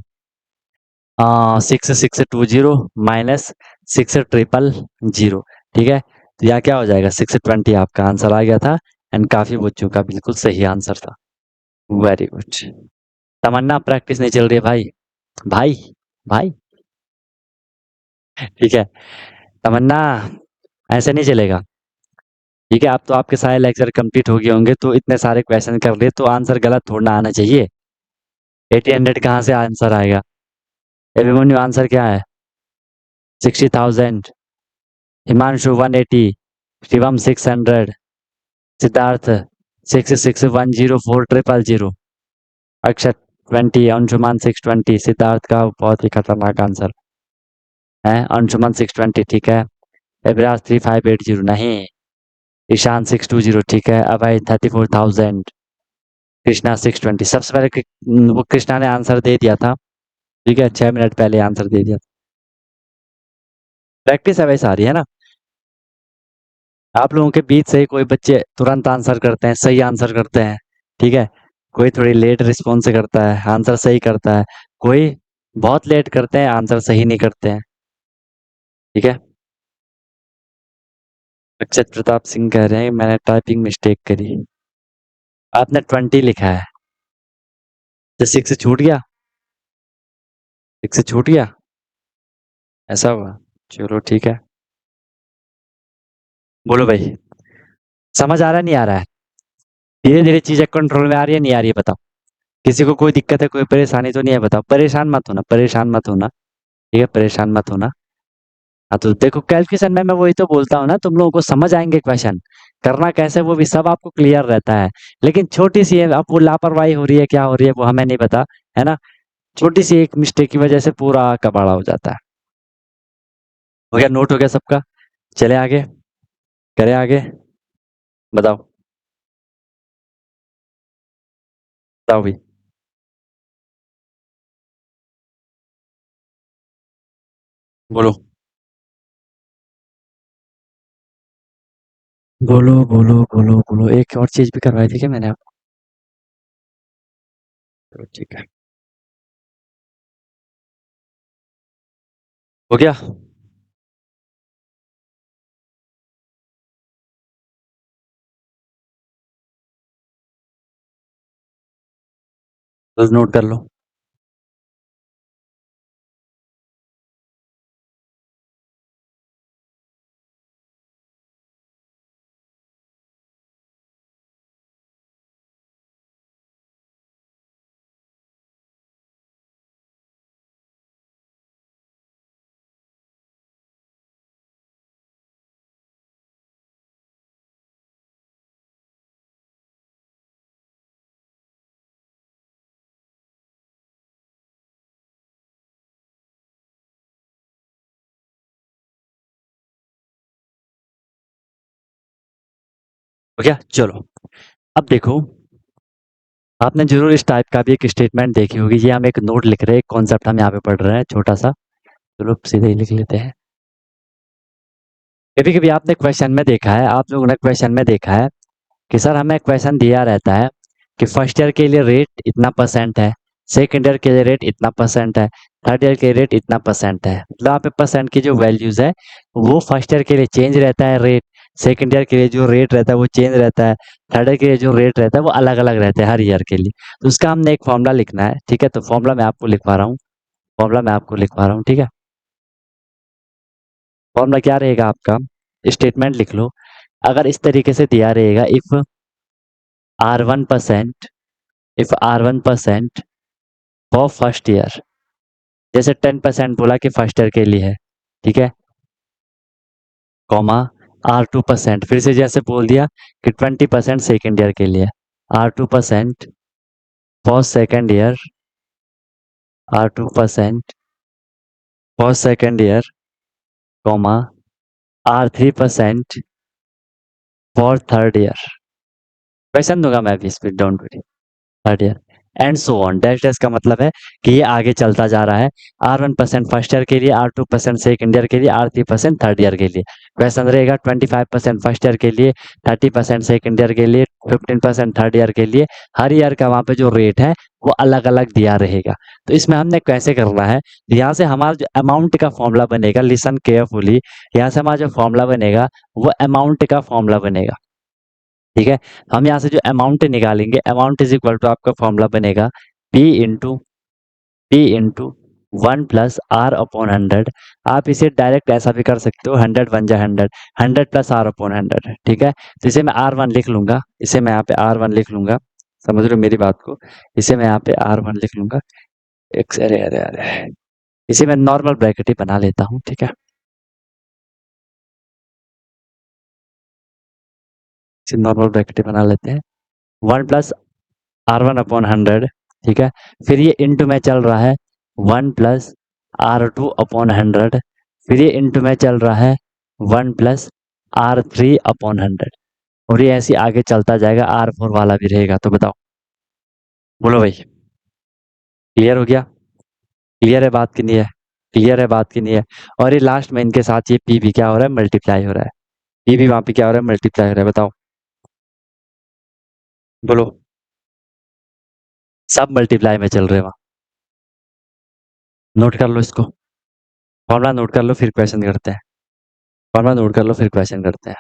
6620 माइनस 6000। ठीक है, तो यहाँ क्या हो जाएगा, 620 आपका आंसर आ गया था। एंड काफी बच्चों का बिल्कुल सही आंसर था। Very good. तमन्ना, प्रैक्टिस नहीं चल रही है भाई, भाई भाई। ठीक है, तमन्ना, ऐसे नहीं चलेगा। ठीक है, अब तो आपके सारे लेक्चर कंप्लीट हो गए होंगे, तो इतने सारे क्वेश्चन कर लिए, तो आंसर गलत थोड़ा आना चाहिए। 1800 कहाँ से आंसर आएगा, एभिमन्यु आंसर क्या है, 60,000। हिमांशु 180, शिवम 600, सिद्धार्थ 66104000, अक्षत 20, अंशुमान 620। सिद्धार्थ का बहुत ही खतरनाक आंसर है, अंशुमान 620। ठीक है, एवराज 3580 नहीं, ईशान 620। ठीक है, अभय 34,000, कृष्णा 620। सबसे पहले वो कृष्णा ने आंसर दे दिया था। ठीक है, 6 मिनट पहले आंसर दे दिया। प्रैक्टिस है भाई सारी, है ना। आप लोगों के बीच से ही कोई बच्चे तुरंत आंसर करते हैं, सही आंसर करते हैं। ठीक है, कोई थोड़ी लेट रिस्पॉन्स करता है, आंसर सही करता है। कोई बहुत लेट करते हैं, आंसर सही नहीं करते हैं। ठीक है। अक्षत प्रताप सिंह कह रहे हैं मैंने टाइपिंग मिस्टेक करी। आपने 20 लिखा है। तो 6 छूट गया। 6 छूट गया। ऐसा हुआ। चलो ठीक है। बोलो भाई। समझ आ रहा है नहीं आ रहा है? धीरे धीरे चीजें कंट्रोल में आ रही है नहीं आ रही है बताओ। किसी को कोई दिक्कत है, कोई परेशानी तो नहीं है? बताओ। परेशान मत होना, परेशान मत होना। ठीक है, परेशान मत होना। हाँ तो देखो, कैलकुलेशन में मैं वही तो बोलता हूँ ना, तुम लोगों को समझ आएंगे क्वेश्चन करना कैसे, वो भी सब आपको क्लियर रहता है। लेकिन छोटी सी है, अब वो लापरवाही हो रही है, क्या हो रही है वो हमें नहीं पता, है ना। छोटी सी एक मिस्टेक की वजह से पूरा कबाड़ा हो जाता है। हो गया, नोट हो गया सबका? चले आगे, करें आगे। बताओ। बताओ भी। बोलो बोलो बोलो बोलो बोलो। एक और चीज भी करवाई थी क्या मैंने आपको? चलो ठीक है। हो गया। बस नोट कर लो। हो गया, चलो। अब देखो, आपने जरूर इस टाइप का भी एक स्टेटमेंट देखी होगी। ये हम एक नोट लिख रहे हैं, कॉन्सेप्ट हम यहाँ पे पढ़ रहे हैं छोटा सा। चलो सीधे ही लिख लेते हैं। कभी कभी आपने क्वेश्चन में देखा है, आप लोगों ने क्वेश्चन में देखा है कि सर हमें क्वेश्चन दिया रहता है कि फर्स्ट ईयर के लिए रेट इतना परसेंट है, सेकेंड ईयर के लिए रेट इतना परसेंट है, थर्ड ईयर के रेट इतना परसेंट है। मतलब यहाँ पे परसेंट की जो वैल्यूज है वो फर्स्ट ईयर के लिए चेंज रहता है रेट, सेकेंड ईयर के लिए जो रेट रहता है वो चेंज रहता है, थर्ड ईयर के लिए जो रेट रहता है वो अलग अलग रहता है हर ईयर के लिए। तो उसका हमने एक फॉर्मूला लिखना है। ठीक है, तो फॉर्मूला मैं आपको लिखवा रहा हूँ। फॉर्मूला मैं आपको लिखवा रहा हूँ, ठीक है। फॉर्मूला क्या रहेगा आपका? स्टेटमेंट लिख लो। अगर इस तरीके से दिया रहेगा, R1%, if R1% for first year, जैसे 10% बोला कि फर्स्ट ईयर के लिए है, ठीक है, कॉमा R2%, फिर से जैसे बोल दिया कि 20% सेकेंड ईयर के लिए, R2% for second year, R2% for second year, comma R3% for third year. Question दूंगा मैं भी इस पर, don't worry. Third year and so on, dash dash का मतलब है कि ये आगे चलता जा रहा है। R1% फर्स्ट ईयर के लिए, R2% सेकेंड ईयर के लिए, R3% थर्ड ईयर के लिए। क्वेश्चन रहेगा 25% फर्स्ट ईयर के लिए, 30% सेकेंड ईयर के लिए, 15% थर्ड ईयर के लिए। हर ईयर का वहाँ पे जो रेट है वो अलग अलग दिया रहेगा। तो इसमें हमने कैसे करना है, यहाँ से हमारा जो अमाउंट का फॉर्मूला बनेगा, लिसन केयरफुली, यहाँ से हमारा जो फॉर्मूला बनेगा वो अमाउंट का फॉर्मूला बनेगा। ठीक है, हम यहाँ से जो अमाउंट निकालेंगे, अमाउंट इज इक्वल टू आपका फॉर्मूला बनेगा P इंटू 1 + R/100। आप इसे डायरेक्ट ऐसा भी कर सकते हो, 100 बन जाए 100, 100 + R/100। ठीक है, तो इसे मैं R1 लिख लूंगा, इसे मैं यहाँ पे R1 लिख लूंगा। समझ रहे हो मेरी बात को? इसे मैं यहाँ पे R1 लिख लूंगा। एक अरे अरे अरे, इसे मैं नॉर्मल ब्रैकेट ही बना लेता हूँ। ठीक है, इसे नॉर्मल ब्रैकेट ही बना लेते हैं। 1 + R1/100। ठीक है, फिर ये इंटू में चल रहा है 1 + R2/100। फिर ये इंटू में चल रहा है 1 + R3/100। और ये ऐसे आगे चलता जाएगा, R4 वाला भी रहेगा। तो बताओ, बोलो भाई। क्लियर हो गया? क्लियर है बात की नहीं है? क्लियर है बात की नहीं है? और ये लास्ट में इनके साथ ये पी भी क्या हो रहा है, मल्टीप्लाई हो रहा है। पी भी वहां पे क्या हो रहा है, मल्टीप्लाई हो रहा है। बताओ, बोलो। सब मल्टीप्लाई में चल रहे हैं वहां। नोट कर लो इसको, फॉर्मूला नोट कर लो फिर क्वेश्चन करते हैं। फॉर्मूला नोट कर लो फिर क्वेश्चन करते हैं।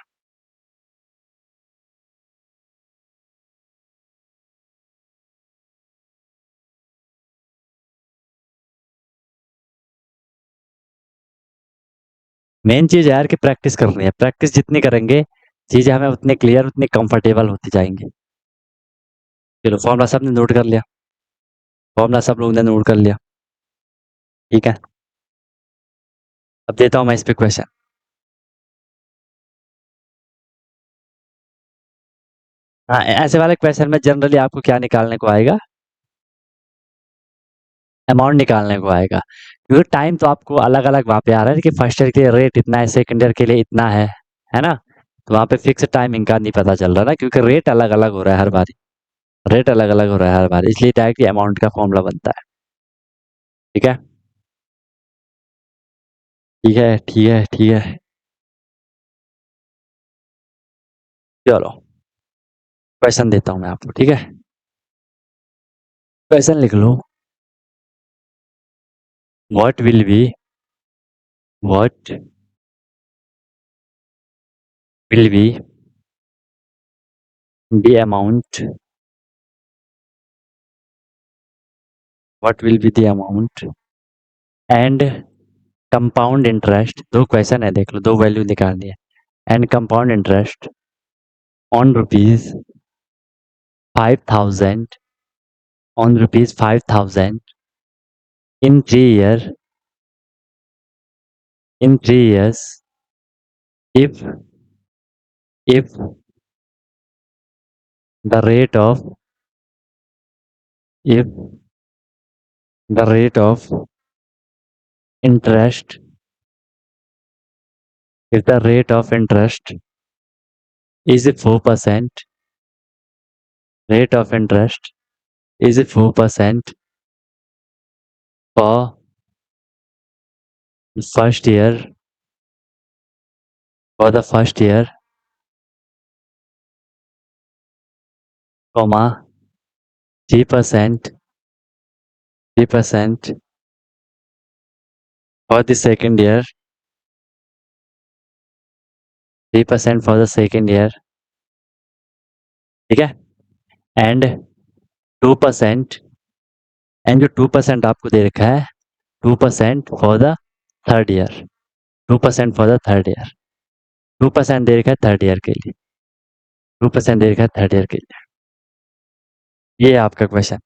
मेन चीज यार कि प्रैक्टिस करनी है, प्रैक्टिस जितनी करेंगे चीजें हमें उतनी क्लियर उतनी कंफर्टेबल होती जाएंगी। चलो फॉर्मूला सबने नोट कर लिया, फॉर्मूला सब लोगों ने नोट कर लिया, ठीक है। अब देता हूँ मैं इस पे क्वेश्चन। हाँ, ऐसे वाले क्वेश्चन में जनरली आपको क्या निकालने को आएगा, अमाउंट निकालने को आएगा। क्योंकि टाइम तो आपको अलग अलग वहाँ पे आ रहा है कि फर्स्ट ईयर के लिए रेट इतना है, सेकंड ईयर के लिए इतना है ना। तो वहाँ पे फिक्स टाइमिंग का नहीं पता चल रहा ना, क्योंकि रेट अलग अलग हो रहा है हर बार, रेट अलग अलग हो रहा है हर बार, इसलिए डायरेक्टली अमाउंट का फॉर्मूला बनता है। ठीक है, ठीक है, ठीक है, ठीक है। चलो क्वेश्चन देता हूँ मैं आपको, ठीक है। क्वेश्चन लिख लो। What will be, what will be amount, what will be the amount and compound interest, दो क्वेश्चन है देख लो, दो वैल्यू निकालनी है। And compound interest on rupees 5,000, on rupees 5,000 in 3 year, in 3 years, if the rate of, if the rate of interest, if the rate of interest is 4%, rate of interest is 4% for first year, for the first year, comma 3%, 3% for the second year, 3% for the second year, ठीक है। And 2%, and जो 2% आपको दे रखा है, 2% for the third year, 2% for the third year, 2% दे रखा है third year के लिए, 2% दे रखा है थर्ड ईयर के लिए। ये है आपका क्वेश्चन।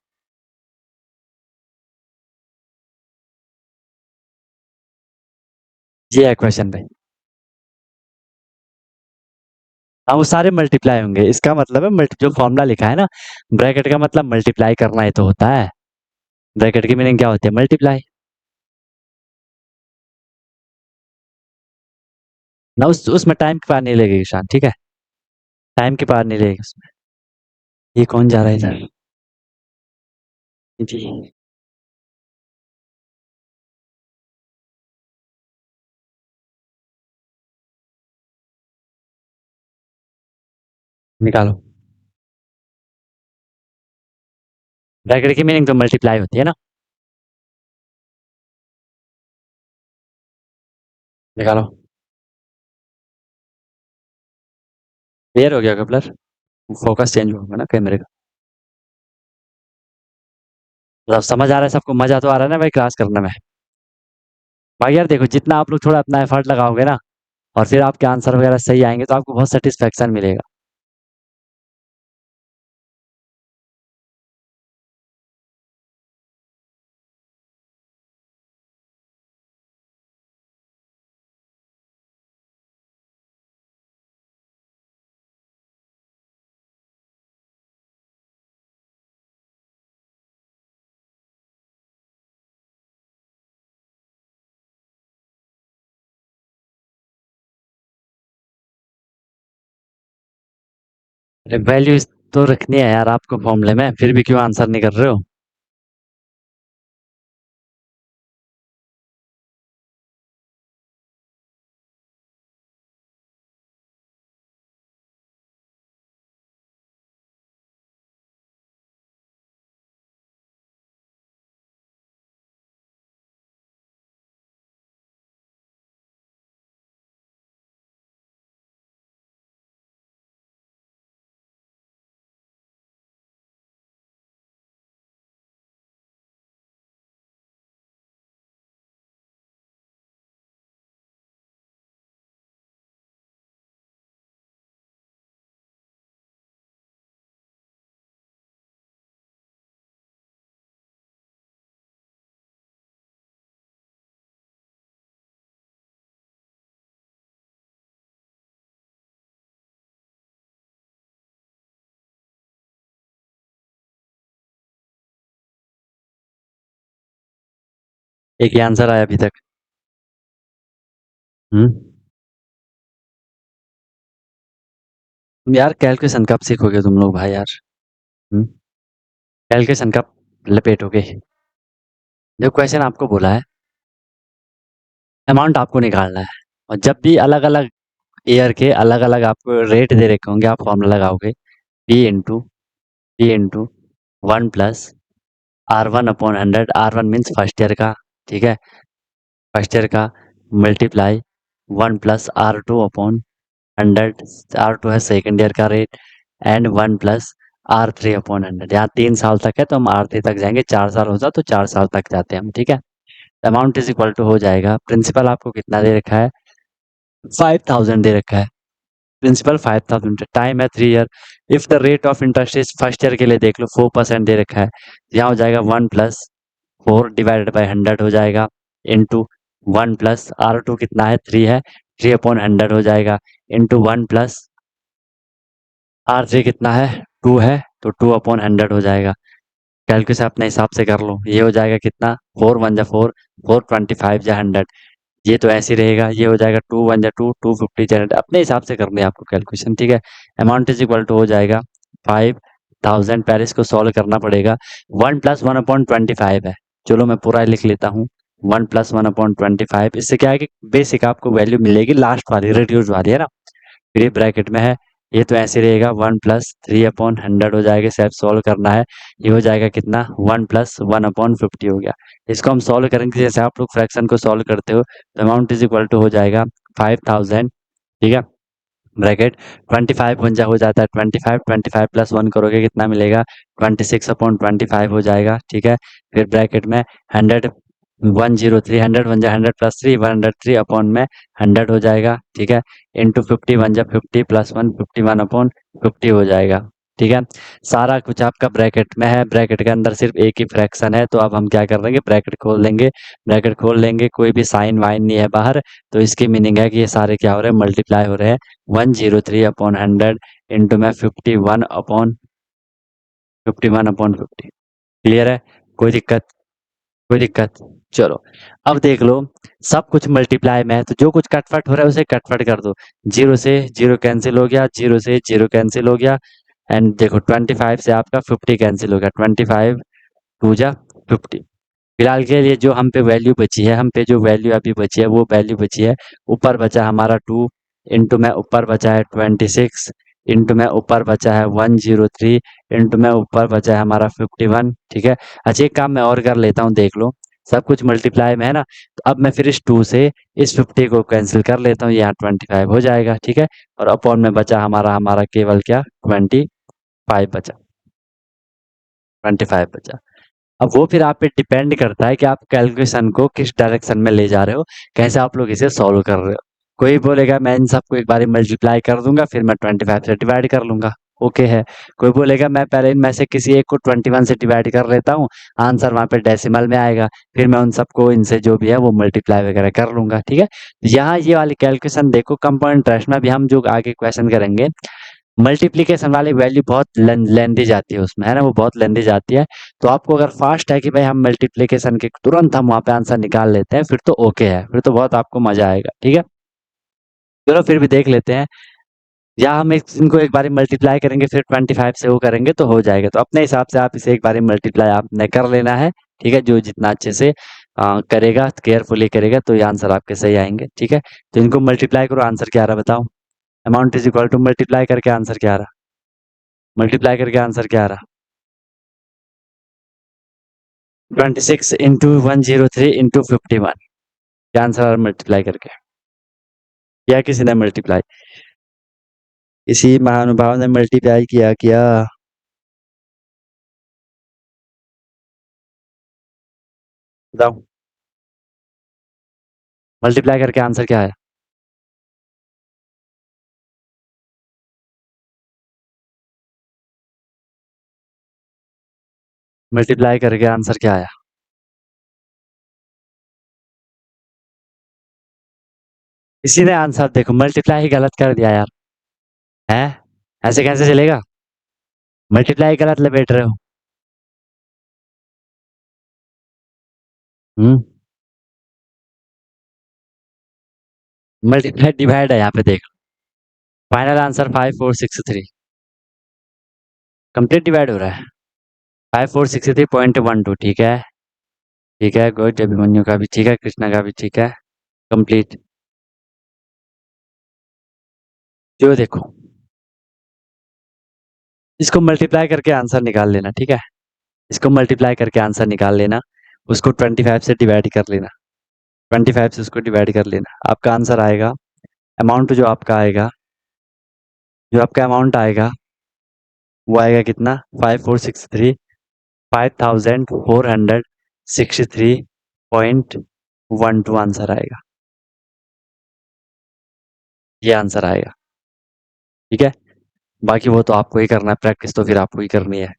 ये है क्वेश्चन भाई। हाँ वो सारे मल्टीप्लाई होंगे, इसका मतलब है जो फॉर्मूला लिखा है ना, ब्रैकेट का मतलब मल्टीप्लाई करना ही तो होता है। ब्रैकेट की मीनिंग क्या होती है, मल्टीप्लाई ना। उसमें टाइम की पार नहीं लगेगी शान, ठीक है, टाइम की पार नहीं लगेगी उसमें। ये कौन जा रहा है इधर, जी निकालो। ब्रैकेट की मीनिंग तो मल्टीप्लाई होती है ना, निकालो। क्लियर हो गया कपलर, फोकस चेंज होगा ना कैमरे का। मतलब समझ आ रहा है सबको, मजा तो आ रहा है ना भाई क्लास करने में। भाई यार देखो, जितना आप लोग थोड़ा अपना एफर्ट लगाओगे ना, और फिर आपके आंसर वगैरह सही आएंगे तो आपको बहुत सेटिस्फेक्शन मिलेगा। अरे वैल्यू तो रखनी है यार आपको फॉर्मूले में, फिर भी क्यों आंसर नहीं कर रहे हो। एक ही आंसर आया अभी तक। यार कैलकुलेशन कब सीखोगे तुम लोग भाई यार। हम्म कैलकुलेशन कब लपेटोगे। जो क्वेश्चन आपको बोला है, अमाउंट आपको निकालना है, और जब भी अलग अलग ईयर के अलग अलग आपको रेट दे रखे होंगे, आप फॉर्मूला लगाओगे P into 1 + R1/100। R1 means first year का, ठीक है, फर्स्ट ईयर का, मल्टीप्लाई 1 + R2/100। R2 है सेकेंड ईयर का रेट, एंड 1 + R3/100। यहाँ 3 साल तक है तो हम R3 तक जाएंगे, 4 साल होता तो 4 साल तक जाते हैं हम, ठीक है। अमाउंट इज इक्वल टू हो जाएगा, प्रिंसिपल आपको कितना दे रखा है, 5000 दे रखा है। प्रिंसिपल 5000, टाइम है 3 year. If the rate of interest is, first year के लिए देख लो 4% दे रखा है। यहाँ हो जाएगा 1 + 4 ÷ 100 हो जाएगा, इंटू 1 + R2 कितना है, 3 है, 3/100 हो जाएगा, इंटू 1 + R3 कितना है, 2 है, तो 2/100 हो जाएगा। कैलकुलेशन अपने हिसाब से कर लो, ये हो जाएगा कितना, 4 × 1 = 4, 4 × 25 = 100। ये तो ऐसे ही रहेगा, ये हो जाएगा 2 × 1 = 2, 250 जनरेट, अपने हिसाब से करनी है आपको कैलकुलेशन, ठीक है। अमाउंट इज इक्वल टू हो जाएगा 5000, पहले इसको सॉल्व करना पड़ेगा। 1 + 1/25 है, चलो मैं पूरा लिख लेता हूँ। 1 + 1/25, इससे क्या है कि बेसिक आपको वैल्यू मिलेगी, लास्ट वाली रिड्यूस वाली है ना, फिर ये ब्रैकेट में है। ये तो ऐसे रहेगा, 1 + 3/100 हो जाएगा, सेल्फ सॉल्व करना है। ये हो जाएगा कितना, 1 + 1/50 हो गया। इसको हम सॉल्व करेंगे जैसे आप लोग फ्रैक्शन को सॉल्व करते हो, तो अमाउंट इज इक्वल टू हो जाएगा 5000, ठीक है, ब्रैकेट 25 वन जा हो जाता है 25, 25 + 1 करोगे कितना मिलेगा, 26/25 हो जाएगा, ठीक है। फिर ब्रैकेट में 100, 103, 100 वन जा 100 + 3, 103 अपॉन में 100 हो जाएगा, ठीक है, इंटू 50 वन जा 50 + 1, 51/50 हो जाएगा, ठीक है। सारा कुछ आपका ब्रैकेट में है, ब्रैकेट के अंदर सिर्फ एक ही फ्रैक्शन है, तो अब हम क्या कर देंगे, ब्रैकेट खोल देंगे। ब्रैकेट खोल लेंगे, कोई भी साइन वाइन नहीं है बाहर, तो इसकी मीनिंग है कि ये सारे क्या हो रहे हैं, मल्टीप्लाई हो रहे हैं। 103/100 इंटू में 51/50। क्लियर है, कोई दिक्कत, कोई दिक्कत। चलो, अब देख लो, सब कुछ मल्टीप्लाई में है, तो जो कुछ कटफट हो रहा है उसे कटफट कर दो। 0 से 0 कैंसिल हो गया, 0 से 0 कैंसिल हो गया, एंड देखो 25 से आपका 50 कैंसिल हो गया, 25 टू जा 50। फिलहाल के लिए जो हम पे वैल्यू बची है, हम पे जो वैल्यू अभी बची है वो वैल्यू बची है, ऊपर बचा हमारा 2, इंटू में ऊपर बचा है 26, इंटू में ऊपर बचा है 103, इंटू में ऊपर बचा है हमारा 51, ठीक है। अच्छा एक काम मैं और कर लेता हूँ, देख लो, सब कुछ मल्टीप्लाई में है ना, तो अब मैं फिर इस 2 से इस 50 को कैंसिल कर लेता हूँ, यहाँ 25 हो जाएगा, ठीक है। और अपॉन में बचा हमारा हमारा केवल क्या, 25 बचा, 25 बचा। अब वो फिर आप पे डिपेंड करता है कि आप कैलकुलेशन को किस डायरेक्शन में ले जा रहे हो, कैसे आप लोग इसे सॉल्व कर रहे हो। कोई बोलेगा मैं इन सबको एक बार मल्टीप्लाई कर दूंगा, फिर मैं 25 से डिवाइड कर लूंगा, ओके है। कोई बोलेगा मैं पहले इनमें से किसी एक को 21 से डिवाइड कर लेता हूँ, आंसर वहां पे डेसिमल में आएगा, फिर मैं उन सबको इनसे जो भी है वो मल्टीप्लाई वगैरह कर लूंगा, ठीक है। यहाँ ये वाली कैलकुलेशन देखो, कंपाउंड इंटरेस्ट में भी हम जो आगे क्वेश्चन करेंगे, मल्टीप्लिकेशन वाली वैल्यू बहुत लेंदी जाती है उसमें, है ना, वो बहुत लेंदी जाती है। तो आपको अगर फास्ट है कि भाई हम मल्टीप्लिकेशन के तुरंत हम वहां पे आंसर निकाल लेते हैं, फिर तो ओके है, फिर तो बहुत आपको मजा आएगा, ठीक है। चलो फिर भी देख लेते हैं, या हम इनको एक बारी मल्टीप्लाई करेंगे फिर 25 से वो करेंगे तो हो जाएगा, तो अपने हिसाब से आप इसे एक बारी मल्टीप्लाई आपने कर लेना है, ठीक है। जो जितना अच्छे से करेगा, केयरफुली करेगा, तो ये आंसर आपके सही आएंगे, ठीक है। तो इनको मल्टीप्लाई करो, आंसर क्या आ रहा बताओ। Amount is equal to, multiply करके आंसर क्या आ रहा, मल्टीप्लाई करके आंसर क्या आ रहा, 26 इंटू 103 इंटू 51। क्या आंसर मल्टीप्लाई करके, या किसी ने मल्टीप्लाई, किसी महानुभाव ने मल्टीप्लाई किया क्या, बताओ। मल्टीप्लाई करके आंसर क्या है, मल्टीप्लाई करके आंसर क्या आया। किसी ने आंसर देखो, मल्टीप्लाई ही गलत कर दिया यार, है, ऐसे कैसे चलेगा, मल्टीप्लाई गलत लपेट रहे हो। हम्म मल्टीप्लाई डिवाइड है यहाँ पे देख। फाइनल आंसर 5463 कंप्लीट डिवाइड हो रहा है। 5463.12 ठीक है। ठीक है गुड। अभिमन्यु का भी ठीक है, कृष्णा का भी ठीक है। कंप्लीट। जो देखो इसको मल्टीप्लाई करके आंसर निकाल लेना, ठीक है। इसको मल्टीप्लाई करके आंसर निकाल लेना, उसको 25 से डिवाइड कर लेना, 25 से उसको डिवाइड कर लेना, आपका आंसर आएगा। अमाउंट जो आपका आएगा, जो आपका अमाउंट आएगा वो आएगा कितना, 5463 5463.12 आंसर आएगा। ये आंसर आएगा, ठीक है। बाकी वो तो आपको ही करना है, प्रैक्टिस तो फिर आपको ही करनी है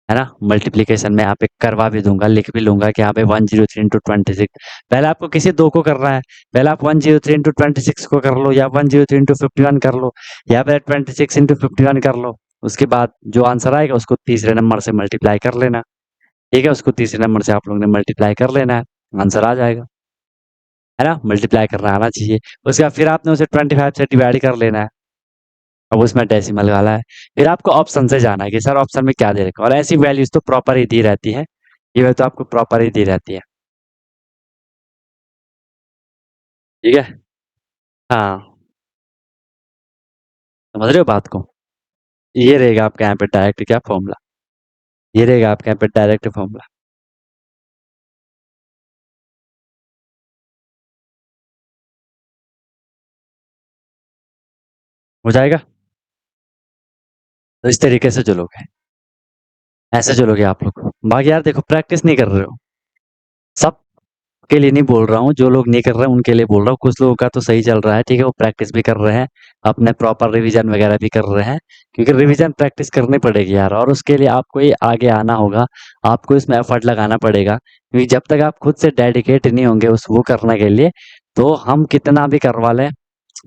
ना। मल्टीप्लिकेशन में यहाँ पे करवा भी दूंगा, लिख भी लूंगा कि यहाँ पे 103 इंटू 26। पहले आपको किसी दो को करना है, पहले आप 103 इंटू 26 को कर लो, या 103 इंटू 51 कर लो, या फिर 26 इंटू 51 कर लो। उसके बाद जो आंसर आएगा उसको तीसरे नंबर से मल्टीप्लाई कर लेना, ठीक है। उसको तीसरे नंबर से आप लोगों ने मल्टीप्लाई कर लेना है, आंसर आ जाएगा, है ना। मल्टीप्लाई करना आना चाहिए। उसके बाद फिर आपने उसे 25 से डिवाइड कर लेना है, अब उसमें डेसिमल वाला है। फिर आपको ऑप्शन से जाना है कि सर ऑप्शन में क्या दे रखा है, और ऐसी वैल्यूज तो प्रॉपर ही दी रहती है, ये वैल्यू तो आपको प्रॉपर ही दी रहती है, ठीक है। हाँ, समझ रहे हो बात को। ये रहेगा आपके यहाँ पे डायरेक्ट क्या फॉर्मूला, ये रहेगा आपके यहाँ पे डायरेक्ट फॉर्मूला। हो जाएगा। तो इस तरीके से चलोगे, ऐसे चलोगे आप लोग। बाकी यार देखो प्रैक्टिस नहीं कर रहे हो, सब के लिए नहीं बोल रहा हूँ, जो लोग नहीं कर रहे हैं उनके लिए बोल रहा हूँ। कुछ लोगों का तो सही चल रहा है, ठीक है, वो प्रैक्टिस भी कर रहे हैं, अपने प्रॉपर रिवीजन वगैरह भी कर रहे हैं, क्योंकि रिवीजन प्रैक्टिस करनी पड़ेगी यार, और उसके लिए आपको ही आगे आना होगा, आपको इसमें एफर्ट लगाना पड़ेगा, क्योंकि जब तक आप खुद से डेडिकेट नहीं होंगे उस वो करने के लिए, तो हम कितना भी करवा लें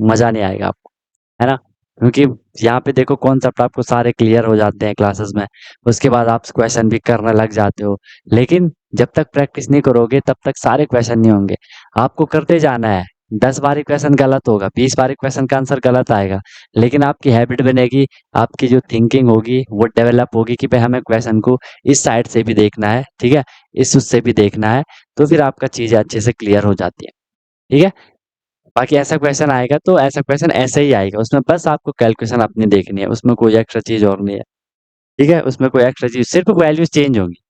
मजा नहीं आएगा आपको, है ना। क्योंकि यहाँ पे देखो कॉन्सेप्ट आपको सारे क्लियर हो जाते हैं क्लासेस में, उसके बाद आप क्वेश्चन भी करने लग जाते हो, लेकिन जब तक प्रैक्टिस नहीं करोगे तब तक सारे क्वेश्चन नहीं होंगे। आपको करते जाना है, 10 बारी क्वेश्चन गलत होगा, 20 बारी क्वेश्चन का आंसर गलत आएगा, लेकिन आपकी हैबिट बनेगी, आपकी जो थिंकिंग होगी वो डेवलप होगी कि भाई हमें क्वेश्चन को इस साइड से भी देखना है, ठीक है, इस उससे भी देखना है, तो फिर आपका चीजें अच्छे से क्लियर हो जाती है, ठीक है। बाकी ऐसा क्वेश्चन आएगा तो ऐसा क्वेश्चन ऐसे ही आएगा, उसमें बस आपको कैलकुलेशन अपनी देखनी है, उसमें कोई एक्स्ट्रा चीज और नहीं है, ठीक है। उसमें कोई एक्स्ट्रा चीज, सिर्फ वैल्यूज चेंज होगी,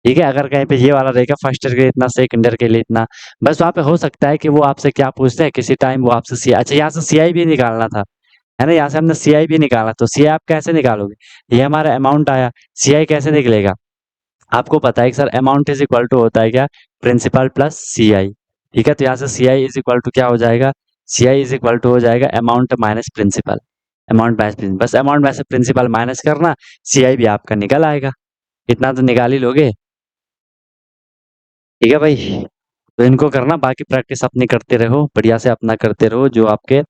ठीक है। अगर कहीं पे ये वाला रहेगा फर्स्ट ईयर के लिए इतना, सेकंड ईयर के लिए इतना, बस वहाँ पे हो सकता है कि वो आपसे क्या पूछते हैं, किसी टाइम वो आपसे सी, अच्छा यहाँ से सीआई भी निकालना था, है ना, यहाँ से हमने सीआई भी निकाला, तो सीआई आप कैसे निकालोगे, ये हमारा अमाउंट आया, सीआई कैसे निकलेगा, आपको पता है कि sir amount is equal to होता है क्या, प्रिंसिपल प्लस सीआई, ठीक है। तो यहाँ से सीआई इज इक्वल टू क्या हो जाएगा, सीआई इज इक्वल टू हो जाएगा amount minus principal, amount minus principal, बस अमाउंट में से प्रिंसिपल माइनस करना, सीआई भी आपका निकल आएगा, इतना तो निकाल ही लोगे, ठीक है भाई। तो इनको करना, बाकी प्रैक्टिस अपनी करते रहो, बढ़िया से अपना करते रहो, जो आपके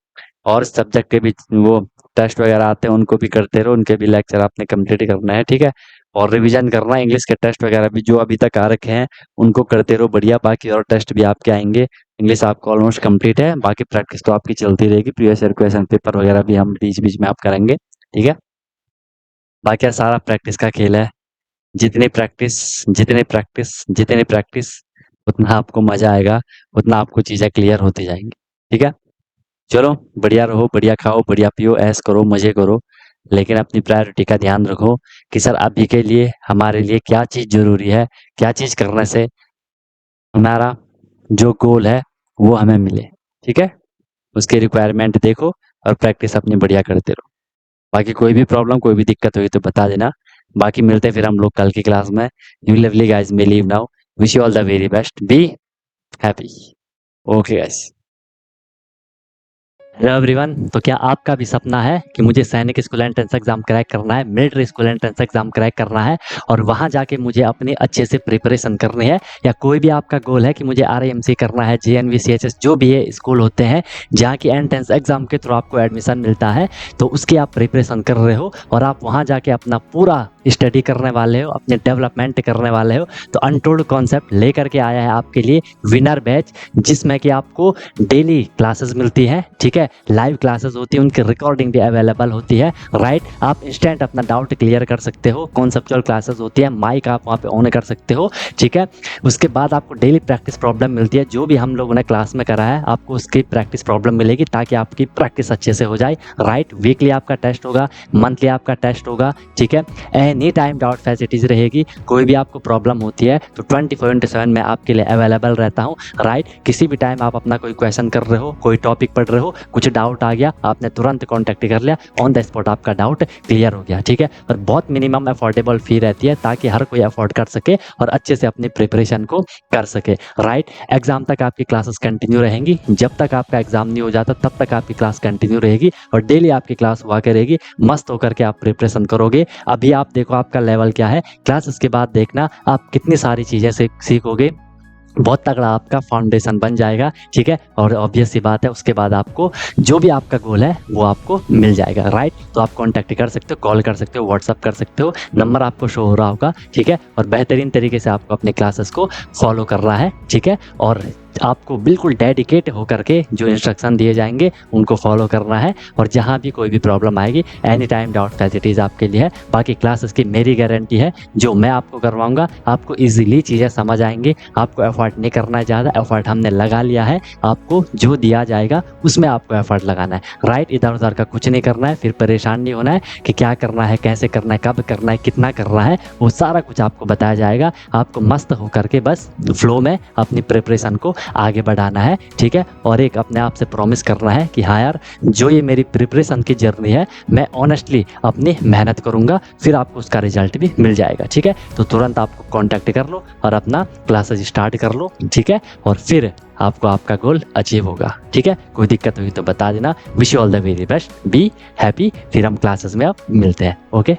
और सब्जेक्ट के भी वो टेस्ट वगैरह आते हैं उनको भी करते रहो, उनके भी लेक्चर आपने कंप्लीट करना है, ठीक है। और रिवीजन करना, इंग्लिश के टेस्ट वगैरह भी जो अभी तक आ रखे हैं उनको करते रहो बढ़िया, बाकी और टेस्ट भी आपके आएंगे। इंग्लिश आपको ऑलमोस्ट कंप्लीट है, बाकी प्रैक्टिस तो आपकी चलती रहेगी, प्रीवियस ईयर क्वेश्चन पेपर वगैरह भी हम बीच बीच में आप करेंगे, ठीक है। बाकी यार सारा प्रैक्टिस का खेल है, जितनी प्रैक्टिस, जितनी प्रैक्टिस, जितनी प्रैक्टिस, उतना आपको मजा आएगा, उतना आपको चीजें क्लियर होती जाएंगी, ठीक है। चलो बढ़िया रहो, बढ़िया खाओ, बढ़िया पियो, ऐश करो, मजे करो, लेकिन अपनी प्रायोरिटी का ध्यान रखो कि सर अभी के लिए हमारे लिए क्या चीज जरूरी है, क्या चीज करने से हमारा जो गोल है वो हमें मिले, ठीक है। उसकी रिक्वायरमेंट देखो और प्रैक्टिस अपनी बढ़िया करते रहो। बाकी कोई भी प्रॉब्लम, कोई भी दिक्कत हुई तो बता देना। बाकी मिलते हैं फिर हम लोग कल की क्लास में। You lovely guys may leave now, wish you all the very best, be happy. Okay guys. Hello everyone, तो क्या आपका भी सपना है कि मुझे सैनिक स्कूल एंट्रेंस एग्जाम क्रैक करना है, military school entrance exam crack करना है और वहां जाके मुझे अपनी अच्छे से प्रिपरेशन करनी है, या कोई भी आपका गोल है कि मुझे आरआईएमसी करना है, जेएनवी, सीएचएस जो भी है स्कूल होते हैं जहाँ की एंट्रेंस एग्जाम के थ्रू आपको एडमिशन मिलता है, तो उसकी आप प्रिपरेशन कर रहे हो और आप वहाँ जाके अपना पूरा स्टडी करने वाले हो, अपने डेवलपमेंट करने वाले हो, तो अनटोल्ड कॉन्सेप्ट लेकर के आया है आपके लिए विनर बैच, जिसमें कि आपको डेली क्लासेस मिलती है, ठीक है, लाइव क्लासेस होती है, उनकी रिकॉर्डिंग भी अवेलेबल होती है, राइट। आप इंस्टेंट अपना डाउट क्लियर कर सकते हो, कॉन्सेप्चुअल क्लासेस होती है, माइक आप वहाँ पे ऑन कर सकते हो, ठीक है। उसके बाद आपको डेली प्रैक्टिस प्रॉब्लम मिलती है, जो भी हम लोगों ने क्लास में करा है आपको उसकी प्रैक्टिस प्रॉब्लम मिलेगी ताकि आपकी प्रैक्टिस अच्छे से हो जाए, राइट। वीकली आपका टेस्ट होगा, मंथली आपका टेस्ट होगा, ठीक है। एनी टाइम डाउट फैसिलिटीज रहेगी, कोई भी आपको प्रॉब्लम होती है तो 24/7 मैं आपके लिए अवेलेबल रहता हूँ, राइट। किसी भी टाइम आप अपना कोई क्वेश्चन कर रहे हो, कोई टॉपिक पढ़ रहे हो, कुछ डाउट आ गया, आपने तुरंत कॉन्टैक्ट कर लिया, ऑन द स्पॉट आपका डाउट क्लियर हो गया, ठीक है। और बहुत मिनिमम अफोर्डेबल फी रहती है ताकि हर कोई अफोर्ड कर सके और अच्छे से अपनी प्रिपरेशन को कर सके, राइट। एग्जाम तक आपकी क्लासेस कंटिन्यू रहेंगी, जब तक आपका एग्जाम नहीं हो जाता तब तक आपकी क्लास कंटिन्यू रहेगी और डेली आपकी क्लास हुआ करेगी, मस्त होकर के आप प्रिपरेशन करोगे। अभी आप देखो आपका लेवल क्या है, क्लासेस के बाद देखना आप कितनी सारी चीज़ें सीखोगे, बहुत तगड़ा आपका फाउंडेशन बन जाएगा, ठीक है। और ऑब्वियस सी बात है उसके बाद आपको जो भी आपका गोल है वो आपको मिल जाएगा, राइट। तो आप कांटेक्ट कर सकते हो, कॉल कर सकते हो, व्हाट्सअप कर सकते हो, नंबर आपको शो हो रहा होगा, ठीक है। और बेहतरीन तरीके से आपको अपने क्लासेस को फॉलो करना है, ठीक है। और आपको बिल्कुल डेडिकेट होकर के जो इंस्ट्रक्शन दिए जाएंगे उनको फॉलो करना है और जहाँ भी कोई भी प्रॉब्लम आएगी एनी टाइम डाउट फैसिलिटीज़ आपके लिए है। बाकी क्लासेस की मेरी गारंटी है, जो मैं आपको करवाऊंगा आपको इजीली चीज़ें समझ आएंगी, आपको एफर्ट नहीं करना है ज़्यादा, एफर्ट हमने लगा लिया है, आपको जो दिया जाएगा उसमें आपको एफर्ट लगाना है, राइट। इधर उधर का कुछ नहीं करना है, फिर परेशान नहीं होना है कि क्या करना है, कैसे करना है, कब करना है, कितना करना है, वो सारा कुछ आपको बताया जाएगा। आपको मस्त होकर के बस फ्लो में अपनी प्रिपरेशन को आगे बढ़ाना है, ठीक है। और एक अपने आप से प्रॉमिस करना है कि हाँ यार, जो ये मेरी प्रिपरेशन की जर्नी है मैं ऑनेस्टली अपनी मेहनत करूंगा, फिर आपको उसका रिजल्ट भी मिल जाएगा, ठीक है। तो तुरंत आपको कांटेक्ट कर लो और अपना क्लासेस स्टार्ट कर लो, ठीक है। और फिर आपको आपका गोल अचीव होगा, ठीक है। कोई दिक्कत हुई तो बता देना। Wish you all the very best, be happy. फिर हम क्लासेस में अब मिलते हैं, ओके।